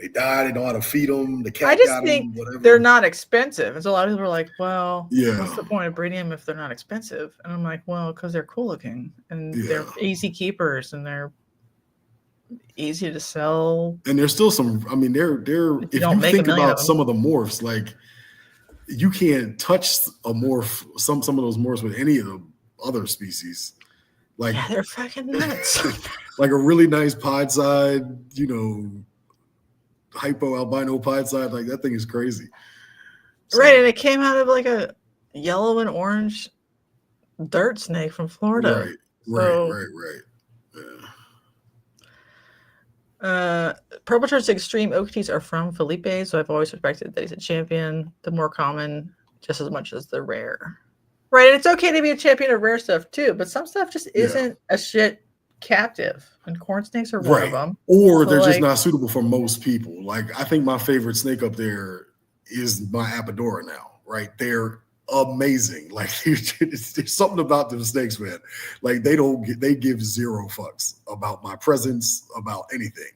die, they don't know how to feed them. The cat got them, whatever. They're not expensive. And so a lot of people are like, well, what's the point of breeding them if they're not expensive? And I'm like, well, because they're cool looking and they're easy keepers and they're easy to sell. And there's still some, I mean, they're if you think about some of the morphs, like you can't touch a morph, some of those morphs with any of the other species. Like they're fucking nuts. Like a really nice pod side, hypo albino pod side, like that thing is crazy. So, right, and it came out of like a yellow and orange dirt snake from Florida. Right. Purple Chart's extreme Okies are from Felipe, so I've always respected that he's a champion. The more common, just as much as the rare. Right, and it's okay to be a champion of rare stuff too, but some stuff just isn't a shit captive, and corn snakes are one of them. Or they're just not suitable for most people. Like I think my favorite snake up there is my Apodora now. Right, they're amazing. Like there's something about them snakes, man. Like they give zero fucks about my presence, about anything.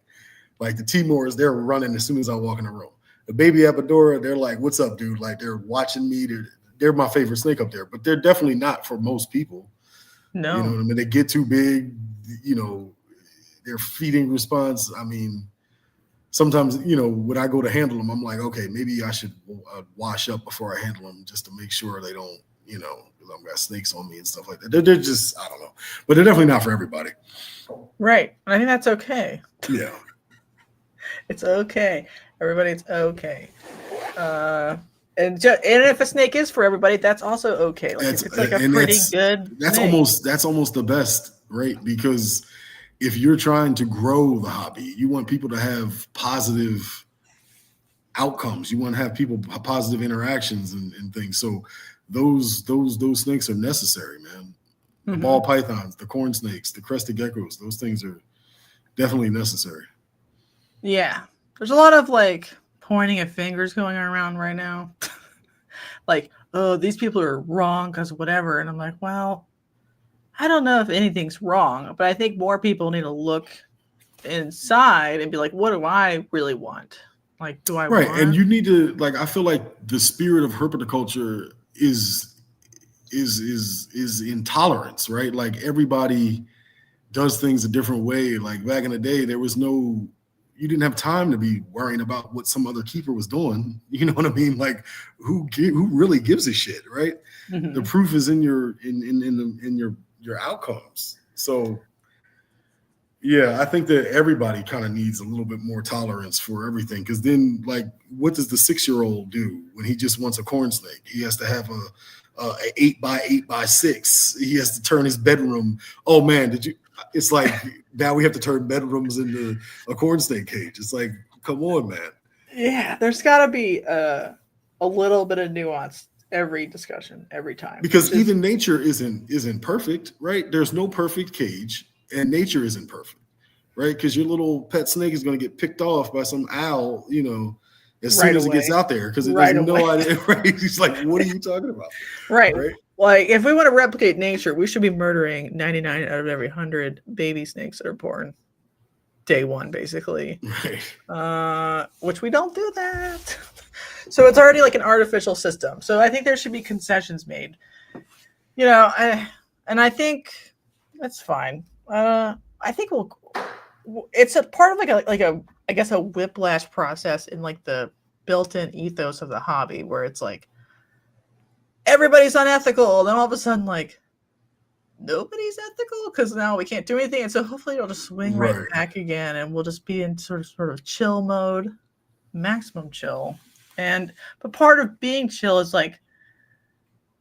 Like the Timors, they're running as soon as I walk in the room. The baby Apodora, they're like, "What's up, dude?" Like they're watching me. They're my favorite snake up there, but they're definitely not for most people. No, you know what I mean. They get too big. Their feeding response. I mean, sometimes, when I go to handle them, I'm like, okay, maybe I should wash up before I handle them just to make sure they don't, because I've got snakes on me and stuff like that. They're just, I don't know, but they're definitely not for everybody. Right. I think that's okay. Yeah. It's okay. Everybody, it's okay. And if a snake is for everybody, that's also okay. Like it's like a pretty good. That's almost the best, right? Because if you're trying to grow the hobby, you want people to have positive outcomes. You want to have people positive interactions and things. So those snakes are necessary, man. The ball pythons, the corn snakes, the crested geckos, those things are definitely necessary. Yeah. There's a lot of like pointing of fingers going around right now. Like, oh, these people are wrong because whatever. And I'm like, well, I don't know if anything's wrong, but I think more people need to look inside and be like, what do I really want? Like, do I Right. want? And you need to, like, I feel like the spirit of herpetoculture is intolerance, right? Like everybody does things a different way. Like back in the day, you didn't have time to be worrying about what some other keeper was doing. You know what I mean? Like who really gives a shit, right? Mhm. The proof is in your outcomes. So yeah, I think that everybody kind of needs a little bit more tolerance for everything. Because then, like, what does the 6-year-old do when he just wants a corn snake? He has to have a 8x8x6. He has to turn his bedroom. Oh man, it's like now we have to turn bedrooms into a corn snake cage. It's like, come on, man. Yeah, there's got to be a little bit of nuance every discussion, every time. Because even nature isn't perfect, right? There's no perfect cage, and nature isn't perfect, right? Because your little pet snake is going to get picked off by some owl, as soon as it gets out there, because it has no idea, right? He's like, what are you talking about? Right. Like, if we want to replicate nature, we should be murdering 99 out of every 100 baby snakes that are born day one, basically. Right. Which we don't do that. So it's already like an artificial system. So I think there should be concessions made. I think that's fine. I think it's a part of like a I guess a whiplash process in like the built-in ethos of the hobby, where it's like everybody's unethical, then all of a sudden like nobody's ethical because now we can't do anything, and so hopefully it'll just swing right back again, and we'll just be in sort of chill mode, maximum chill. But part of being chill is like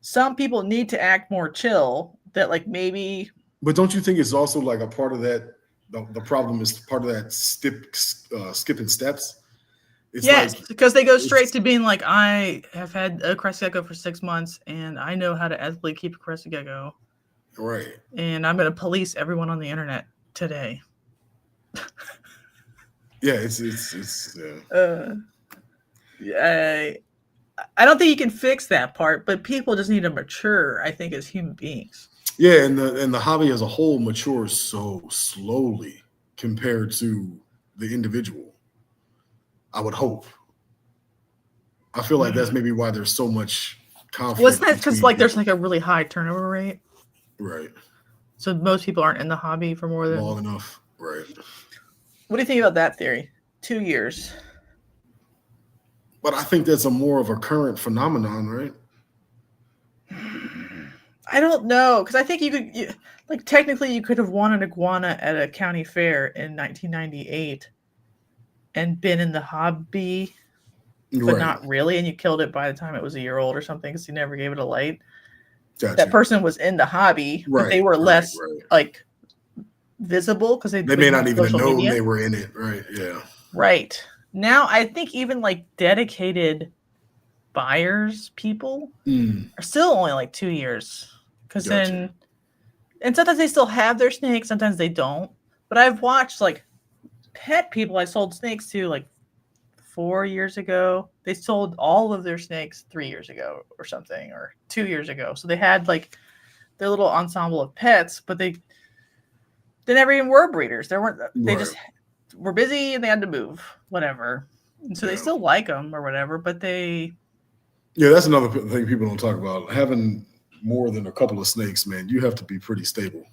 some people need to act more chill. That like maybe. But don't you think it's also like a part of that? The problem is part of that skipping steps. It's yes, because they go straight to being like, I have had a crested gecko for 6 months, and I know how to ethically keep a crested gecko. Right. And I'm going to police everyone on the internet today. Yeah, I don't think you can fix that part, but people just need to mature, I think, as human beings. Yeah, and the hobby as a whole matures so slowly compared to the individual. I would hope. I feel like that's maybe why there's so much conflict. Well, isn't that because like there's like a really high turnover rate? Right. So most people aren't in the hobby for more than long enough. Right. What do you think about that theory? 2 years. But I think that's more of a current phenomenon, right? I don't know, because I think technically you could have won an iguana at a county fair in 1998 and been in the hobby, but not really, and you killed it by the time it was a year old or something because you never gave it a light. Gotcha. That person was in the hobby, but they were less like visible because they may not even know they were in it, right? Yeah. Right. Now I think even like dedicated buyers, people are still only like 2 years. Because and sometimes they still have their snakes, sometimes they don't. But I've watched like pet people I sold snakes to like 4 years ago. They sold all of their snakes 3 years ago or something, or 2 years ago. So they had like their little ensemble of pets, but they never even were breeders. They just were busy and they had to move, whatever. And so they still like them or whatever, but they. Yeah, that's another thing people don't talk about. Having more than a couple of snakes, man, you have to be pretty stable.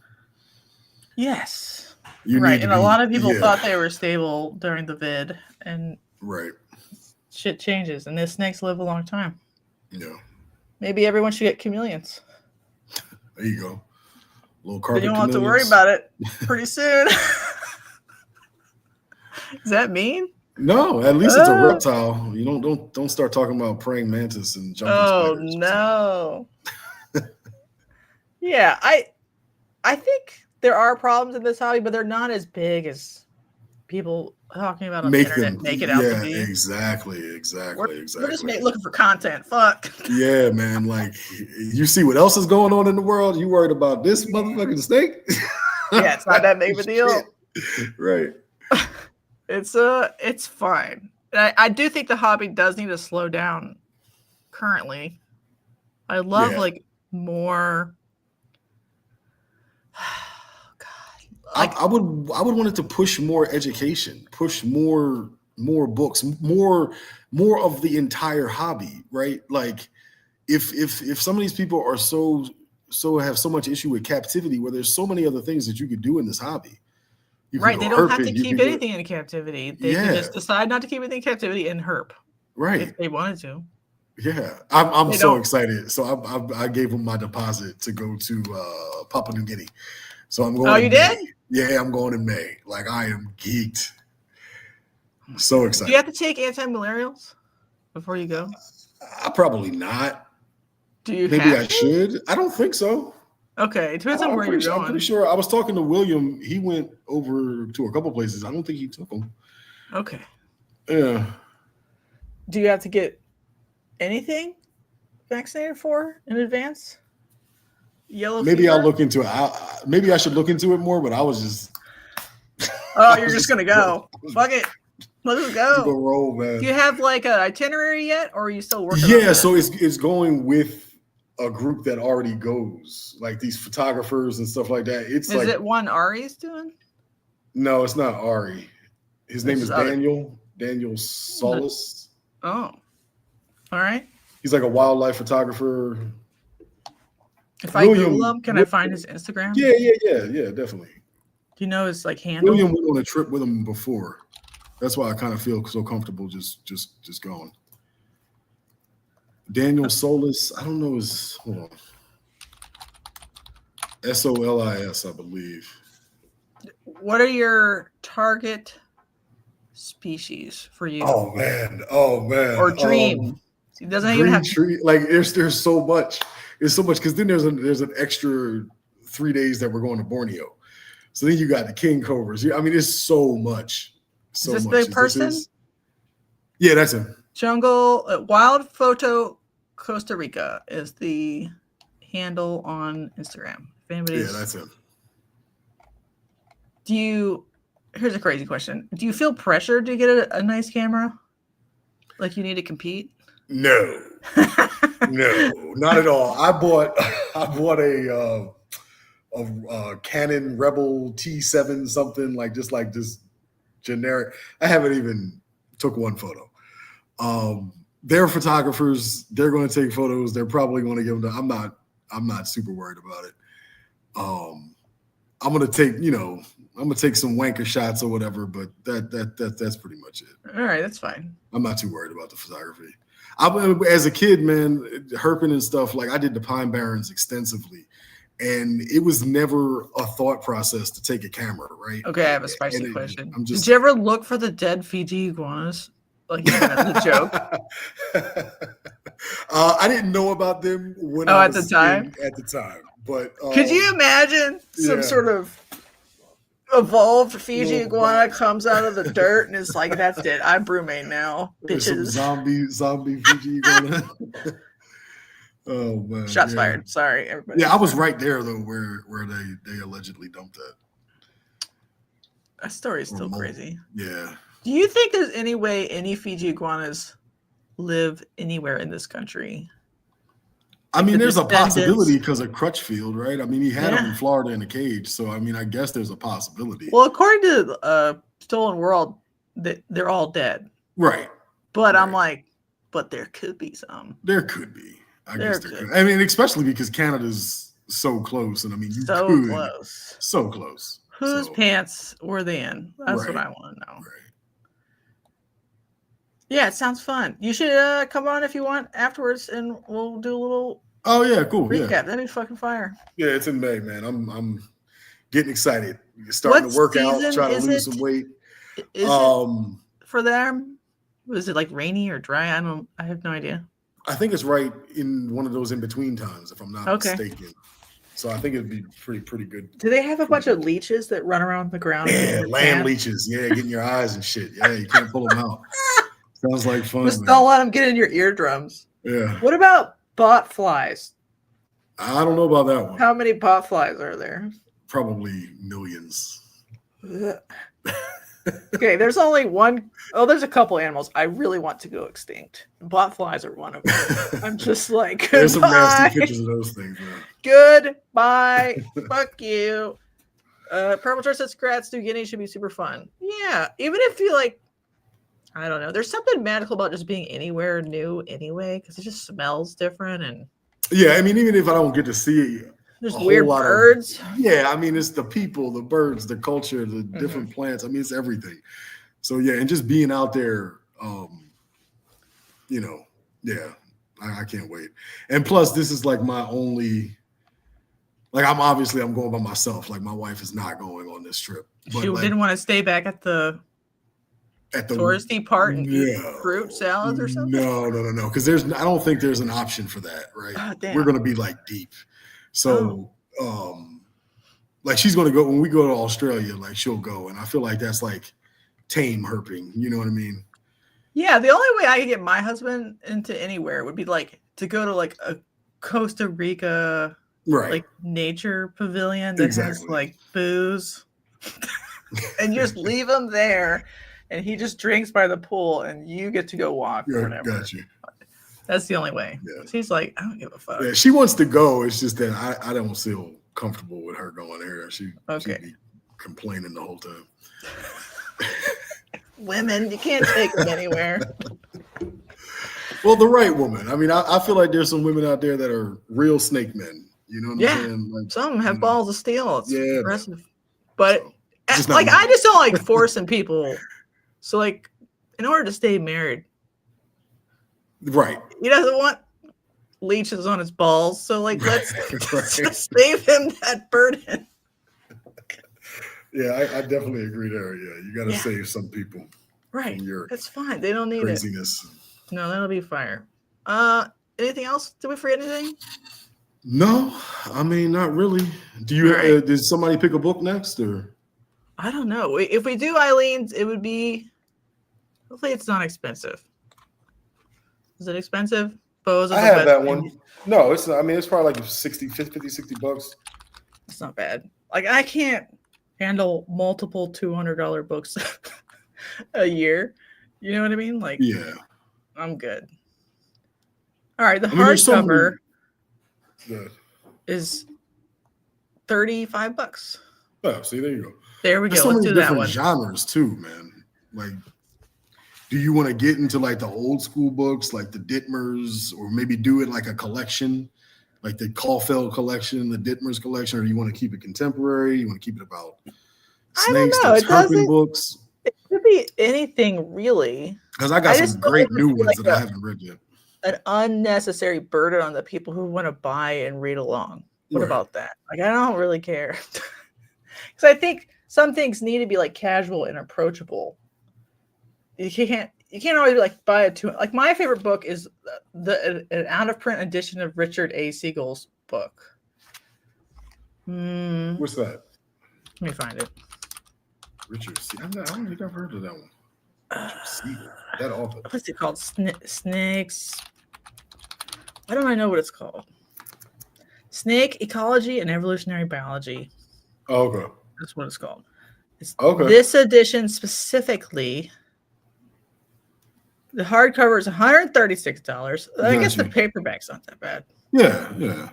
Yes. Right. And a lot of people thought they were stable during the vid, and shit changes, and the snakes live a long time. Yeah. Maybe everyone should get chameleons. There you go. Little carpet. Then you won't have to worry about it pretty soon. Does that mean? No, at least it's a reptile. You don't start talking about praying mantis and jumping spiders. Oh no. Yeah, I think there are problems in this hobby, but they're not as big as people talking about on the internet make it out to be. Exactly. We're just looking for content. Fuck. Yeah, man. Like, you see what else is going on in the world? You worried about this motherfucking snake? Yeah, it's not that big of a deal. Right. It's fine. I do think the hobby does need to slow down currently. I love like more. I would want it to push more education, push more more books, more of the entire hobby, right? Like if some of these people are so have so much issue with captivity, where there's so many other things that you could do in this hobby. Right, they don't have to keep anything in captivity. They can just decide not to keep anything in captivity and herp. Right. If they wanted to. Yeah. I'm so excited. So I gave them my deposit to go to Papua New Guinea. So I'm going. Oh, you did? Yeah, I'm going in May. Like, I am geeked. So excited. Do you have to take anti-malarials before you go? Probably not. Do you? Maybe I should. I don't think so. Okay, it depends on where you're going. I'm pretty sure. I was talking to William. He went over to a couple places. I don't think he took them. Okay. Yeah. Do you have to get anything vaccinated for in advance? Yellow maybe fever? I'll look into it. Maybe I should look into it more, but I was just. Oh, you're just gonna go. Fuck it. Let's go. Go roll, man. Do you have like an itinerary yet, or are you still working? Yeah, so it's going with a group that already goes, like these photographers and stuff like that. Is it one Ari's doing? No, it's not Ari. His name is Daniel Solis. Oh, all right. He's like a wildlife photographer. If I Google him, can I find his Instagram? Yeah, definitely. Do you know his like handle? William went on a trip with him before. That's why I kind of feel so comfortable just going. Daniel Solis, I don't know his. Hold on. Solis, I believe. What are your target species for you? Oh man. Or dream. It doesn't even have to. Like there's so much. There's so much because then there's an extra 3 days that we're going to Borneo. So then you got the king cobras. I mean, it's so much. So is this much. the person? Yeah, that's him. Jungle Wild Photo Costa Rica is the handle on Instagram. If anybody's... Yeah, that's him. Here's a crazy question. Do you feel pressured to get a nice camera? Like you need to compete? No, no, not at all. I bought a Canon Rebel T7 something like this generic. I haven't even took one photo. They're photographers. They're going to take photos. They're probably going to give them to. I'm not super worried about it. I'm going to take some wanker shots or whatever, but that's pretty much it. All right, that's fine. I'm not too worried about the photography. As a kid, man, herping and stuff, like I did the Pine Barrens extensively, and it was never a thought process to take a camera, right? Okay, I have a spicy question. Did you ever look for the dead Fiji iguanas? Like, that's a joke. I didn't know about them when at the time, but could you imagine some sort of evolved Fiji iguana comes out of the dirt and is like, that's it. I'm brewmate now, bitches. Zombie Fiji iguana. Oh man. Shots fired. Sorry, everybody. Yeah, I was right there though where they allegedly dumped that. That story is still crazy. Yeah. Do you think there's any way any Fiji iguanas live anywhere in this country? I mean, there's a possibility because of Crutchfield, right? I mean, he had him in Florida in a cage. So, I mean, I guess there's a possibility. Well, according to Stolen World, they're all dead. Right. But I'm like, but there could be some. There could be. I guess there could. I mean, especially because Canada's so close. And I mean, close. So close. Whose pants were they in? That's what I want to know. Right. Yeah, it sounds fun. You should come on if you want afterwards, and we'll do a little. Oh yeah, cool. Recap. Yeah. That'd be fucking fire. Yeah, it's in May, man. I'm getting excited. Starting to work out, trying to lose some weight. Is it for them? Was it like rainy or dry? I have no idea. I think it's right in one of those in between times, if I'm not mistaken. So I think it'd be pretty good. Do they have a bunch of leeches that run around the ground? Yeah, land leeches. Yeah, get in your eyes and shit. Yeah, you can't pull them out. Sounds like fun. Just don't let them get in your eardrums. Yeah. What about bot flies? I don't know about that one. How many bot flies are there? Probably millions. Okay, there's only one. Oh, there's a couple animals I really want to go extinct. Bot flies are one of them. I'm just like, goodbye. There's some nasty pictures of those things, man. Goodbye. Fuck you. Purple Church says Grats New Guinea should be super fun. Yeah, even if you like, I don't know. There's something magical about just being anywhere new anyway, because it just smells different and Yeah, I mean, even if I don't get to see there's a weird whole lot birds. I mean, it's the people, the birds, the culture, the different plants. I mean, it's everything. So yeah, and just being out there, you know, yeah, I can't wait. And plus, this is like my only, like I'm going by myself. Like my wife is not going on this trip. But She like, didn't want to stay back at the touristy part and eat fruit salads or something. No. Because I don't think there's an option for that, right? Oh, damn. We're gonna be like deep. So like she's gonna go when we go to Australia, like she'll go. And I feel like that's like tame herping, you know what I mean? Yeah, the only way I could get my husband into anywhere would be like to go to like a Costa Rica like nature pavilion that has like booze and you just leave him there and he just drinks by the pool and you get to go walk or whatever. Got you. That's the only way. Yeah. He's like, I don't give a fuck. Yeah, she wants to go. It's just that I don't feel comfortable with her going there. She'd be complaining the whole time. Women, you can't take them anywhere. Well, the right woman. I mean, I feel like there's some women out there that are real snake men. You know what I'm saying? Like, some of them have balls of steel. It's impressive. Man. But like, I just don't like forcing people. So like, in order to stay married, right? He doesn't want leeches on his balls. So like, let's just save him that burden. Yeah, I definitely agree there. Yeah, you got to save some people. Right. That's fine. They don't need craziness. No, that'll be fire. Anything else? Did we forget anything? No, I mean, not really. Do you? Did somebody pick a book next, or? I don't know. If we do Eileen's, it would be. Hopefully, it's not expensive. Is it expensive? I have that one. No, it's not. I mean, it's probably like 50, 60 bucks. It's not bad. Like I can't handle multiple $200 books a year. You know what I mean? Like, yeah, I'm good. All right, the hardcover is $35. Oh, see, there you go. There we go. So Let's many do that different one. Genres too, man. Like, do you want to get into like the old school books, like the Dittmers, or maybe do it like a collection, like the Caulfield collection, the Dittmers collection, or do you want to keep it contemporary? You want to keep it about snakes? I don't know. Herping books. It could be anything really. Because I got some great new ones that I haven't read yet. An unnecessary burden on the people who want to buy and read along. What about that? Like, I don't really care. Because I think some things need to be like casual and approachable. You can't always be like buy like my favorite book is an out of print edition of Richard A. Siegel's book. What's that? Let me find it. Richard Siegel. I don't think I've heard of that one. That author. What's it called? Snakes. Why don't I know what it's called? Snake Ecology and Evolutionary Biology. Oh, okay. That's what it's called. This edition specifically, the hardcover is $136. I guess the paperback's not that bad. Yeah.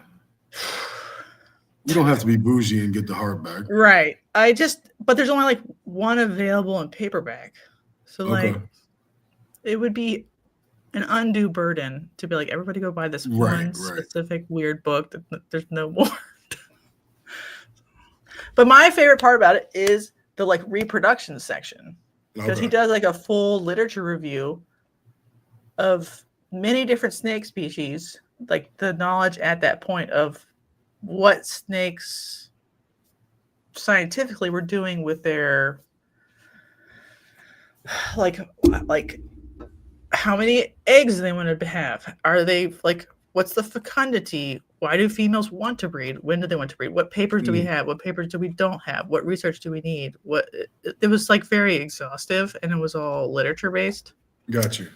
You don't have to be bougie and get the hardback. Right. But there's only like one available in paperback. So like it would be an undue burden to be like, everybody go buy this one specific weird book that there's no more. But my favorite part about it is the like reproduction section, because he does like a full literature review of many different snake species, like the knowledge at that point of what snakes scientifically were doing with their like how many eggs they want to have. Are they like, what's the fecundity? Why do females want to breed? When do they want to breed? What papers do we have? What papers do we don't have? What research do we need? It was like very exhaustive, and it was all literature based. Got you.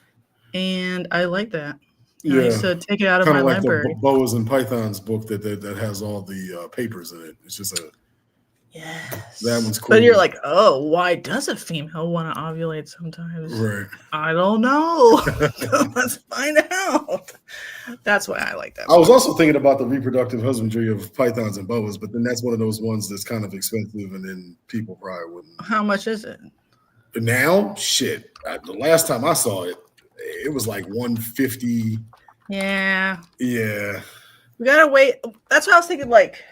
And I like that. Yeah. I used to take it out of my library. The Boas and Pythons book that has all the papers in it. It's just yes. That one's cool. But you're like, oh, why does a female want to ovulate sometimes? Right. I don't know. Let's find out. That's why I like that. I was also thinking about the reproductive husbandry of pythons and boas, but then that's one of those ones that's kind of expensive, and then people probably wouldn't. How much is it? But now, shit. The last time I saw it, it was like 150. Yeah. Yeah. We gotta wait. That's what I was thinking. Like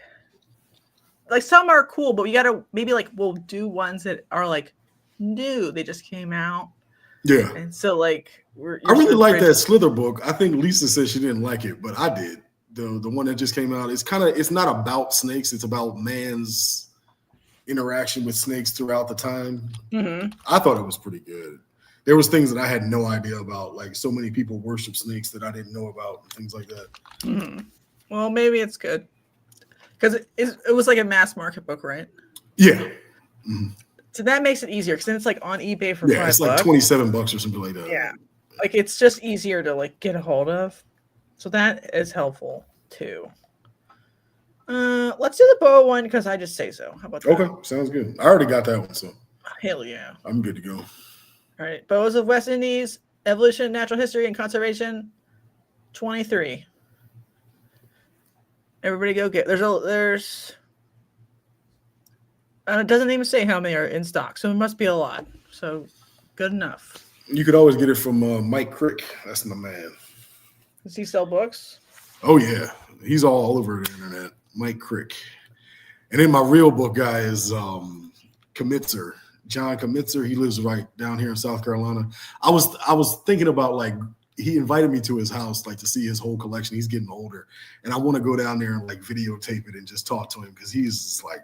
some are cool, but we gotta maybe like we'll do ones that are like new. They just came out. Yeah. And so like I really like that Slither book. I think Lisa said she didn't like it, but I did. The one that just came out. It's not about snakes. It's about man's interaction with snakes throughout the time. Mm-hmm. I thought it was pretty good. There was things that I had no idea about, like so many people worship snakes that I didn't know about, and things like that. Mm-hmm. Well, maybe it's good because it was like a mass market book, right? Yeah. Mm-hmm. So that makes it easier because then it's like on eBay for $5. It's like $27 or something like that. Yeah, like it's just easier to like get a hold of. So that is helpful too. Let's do the boa one because I just say so. How about that? Okay, sounds good. I already got that one, so hell yeah, I'm good to go. All right, boas of West Indies, evolution, natural history, and conservation. 23. Everybody go get. There's. It doesn't even say how many are in stock, so it must be a lot. So, good enough. You could always get it from Mike Crick. That's my man. Does he sell books? Oh yeah, he's all over the internet. Mike Crick. And then my real book guy is Comitzer, John Comitzer. He lives right down here in South Carolina. I was thinking about like he invited me to his house like to see his whole collection. He's getting older, and I want to go down there and like videotape it and just talk to him because he's just like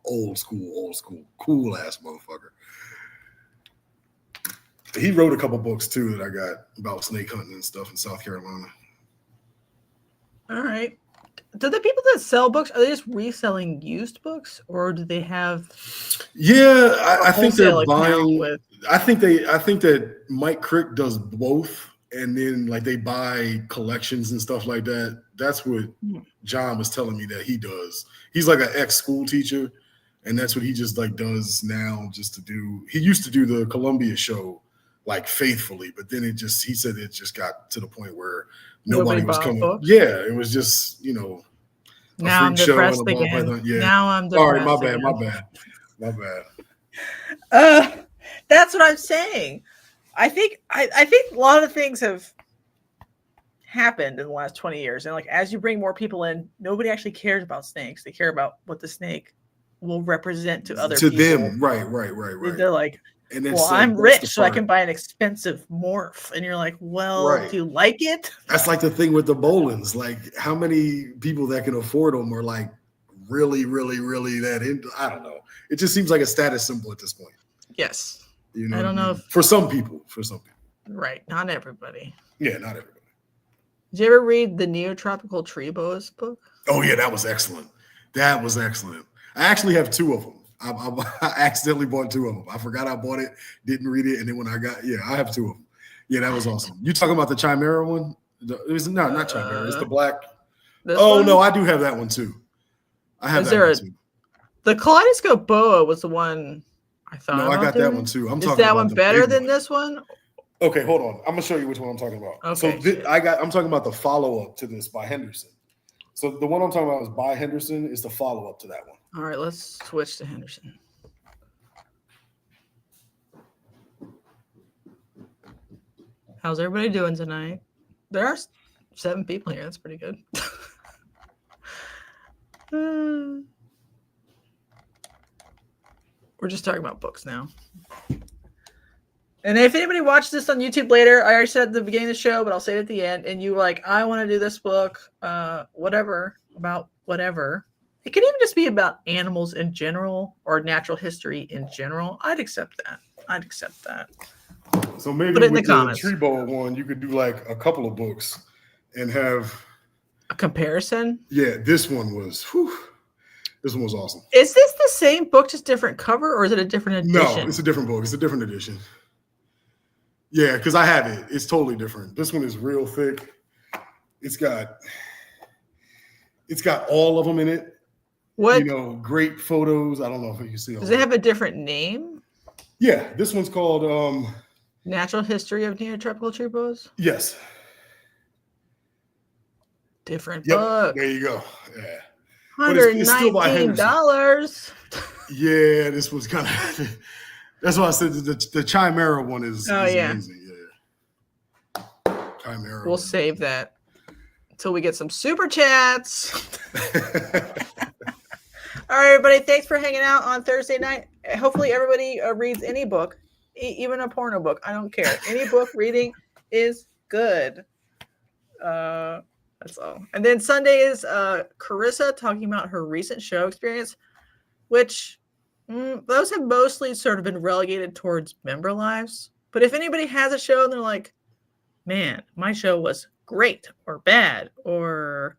old school, cool ass motherfucker. He wrote a couple books too that I got about snake hunting and stuff in South Carolina. All right. Do the people that sell books, are they just reselling used books or do they have? Yeah, I think they're buying. With... I think that Mike Crick does both. And then like they buy collections and stuff like that. That's what John was telling me that he does. He's like an ex-school teacher. And that's what he just like does now just to do. He used to do the Columbia show like faithfully, but then he said it just got to the point where nobody was coming. Books? Yeah, it was just, now I'm depressed again. Yeah. Now I'm depressed. Sorry, my bad. That's what I'm saying. I think a lot of things have happened in the last 20 years. And like as you bring more people in, nobody actually cares about snakes. They care about what the snake will represent to other people. To them, right. They're like, and then, well, I'm rich, so I can buy an expensive morph. And you're like, well, do you like it? That's like the thing with the Bolins. Like, how many people that can afford them are like really, really, really that into? I don't know. It just seems like a status symbol at this point. Yes. I don't know. For some people. Right. Not everybody. Yeah, not everybody. Did you ever read the Neotropical Tree Boas book? Oh, yeah, that was excellent. I actually have two of them. I accidentally bought two of them. I forgot I bought it, didn't read it, and then when I have two of them. Yeah, that was awesome. You talking about the Chimera one? Not Chimera. It's the black. Oh, no, I do have that one too. I have that one too. The Kaleidoscope Boa was the one I thought. No, I got that one too. Is that one better than this one? Okay, hold on. I'm gonna show you which one I'm talking about. Okay, so I'm talking about the follow-up to this by Henderson. So the one I'm talking about is by Henderson is the follow-up to that one. All right, let's switch to Henderson. How's everybody doing tonight? There are 7 people here. That's pretty good. We're just talking about books now. And if anybody watched this on YouTube later, I already said at the beginning of the show, but I'll say it at the end. And you were like, I want to do this book, whatever, about whatever. It could even just be about animals in general or natural history in general. I'd accept that. So maybe put it in with the comments. Tree Boa one, you could do like a couple of books and have a comparison. Yeah, this one was awesome. Is this the same book, just different cover, or is it a different edition? No, it's a different book. It's a different edition. Yeah, because I have it. It's totally different. This one is real thick. It's got all of them in it. What? Great photos. I don't know if you can see. Does it have a different name? Yeah, this one's called Natural History of Neotropical Tree Boas. Yes. Different book. There you go. Yeah. $119. Yeah, this was kind of. That's why I said the Chimera one is yeah. amazing. Yeah. Chimera. We'll save that until we get some super chats. All right, everybody. Thanks for hanging out on Thursday night. Hopefully, everybody reads any book, even a porno book. I don't care. Any book reading is good. That's all. And then Sunday is Carissa talking about her recent show experience, which those have mostly sort of been relegated towards member lives. But if anybody has a show and they're like, man, my show was great or bad or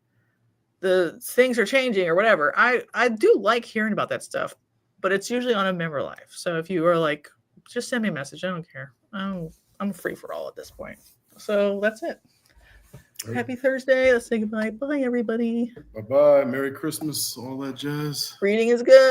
the things are changing or whatever, I do like hearing about that stuff, but it's usually on a member live. So if you are like, just send me a message. I don't care. I'm free for all at this point. So that's it. Happy Thursday. Let's say goodbye. Bye, everybody. Bye-bye. Merry Christmas. All that jazz. Reading is good.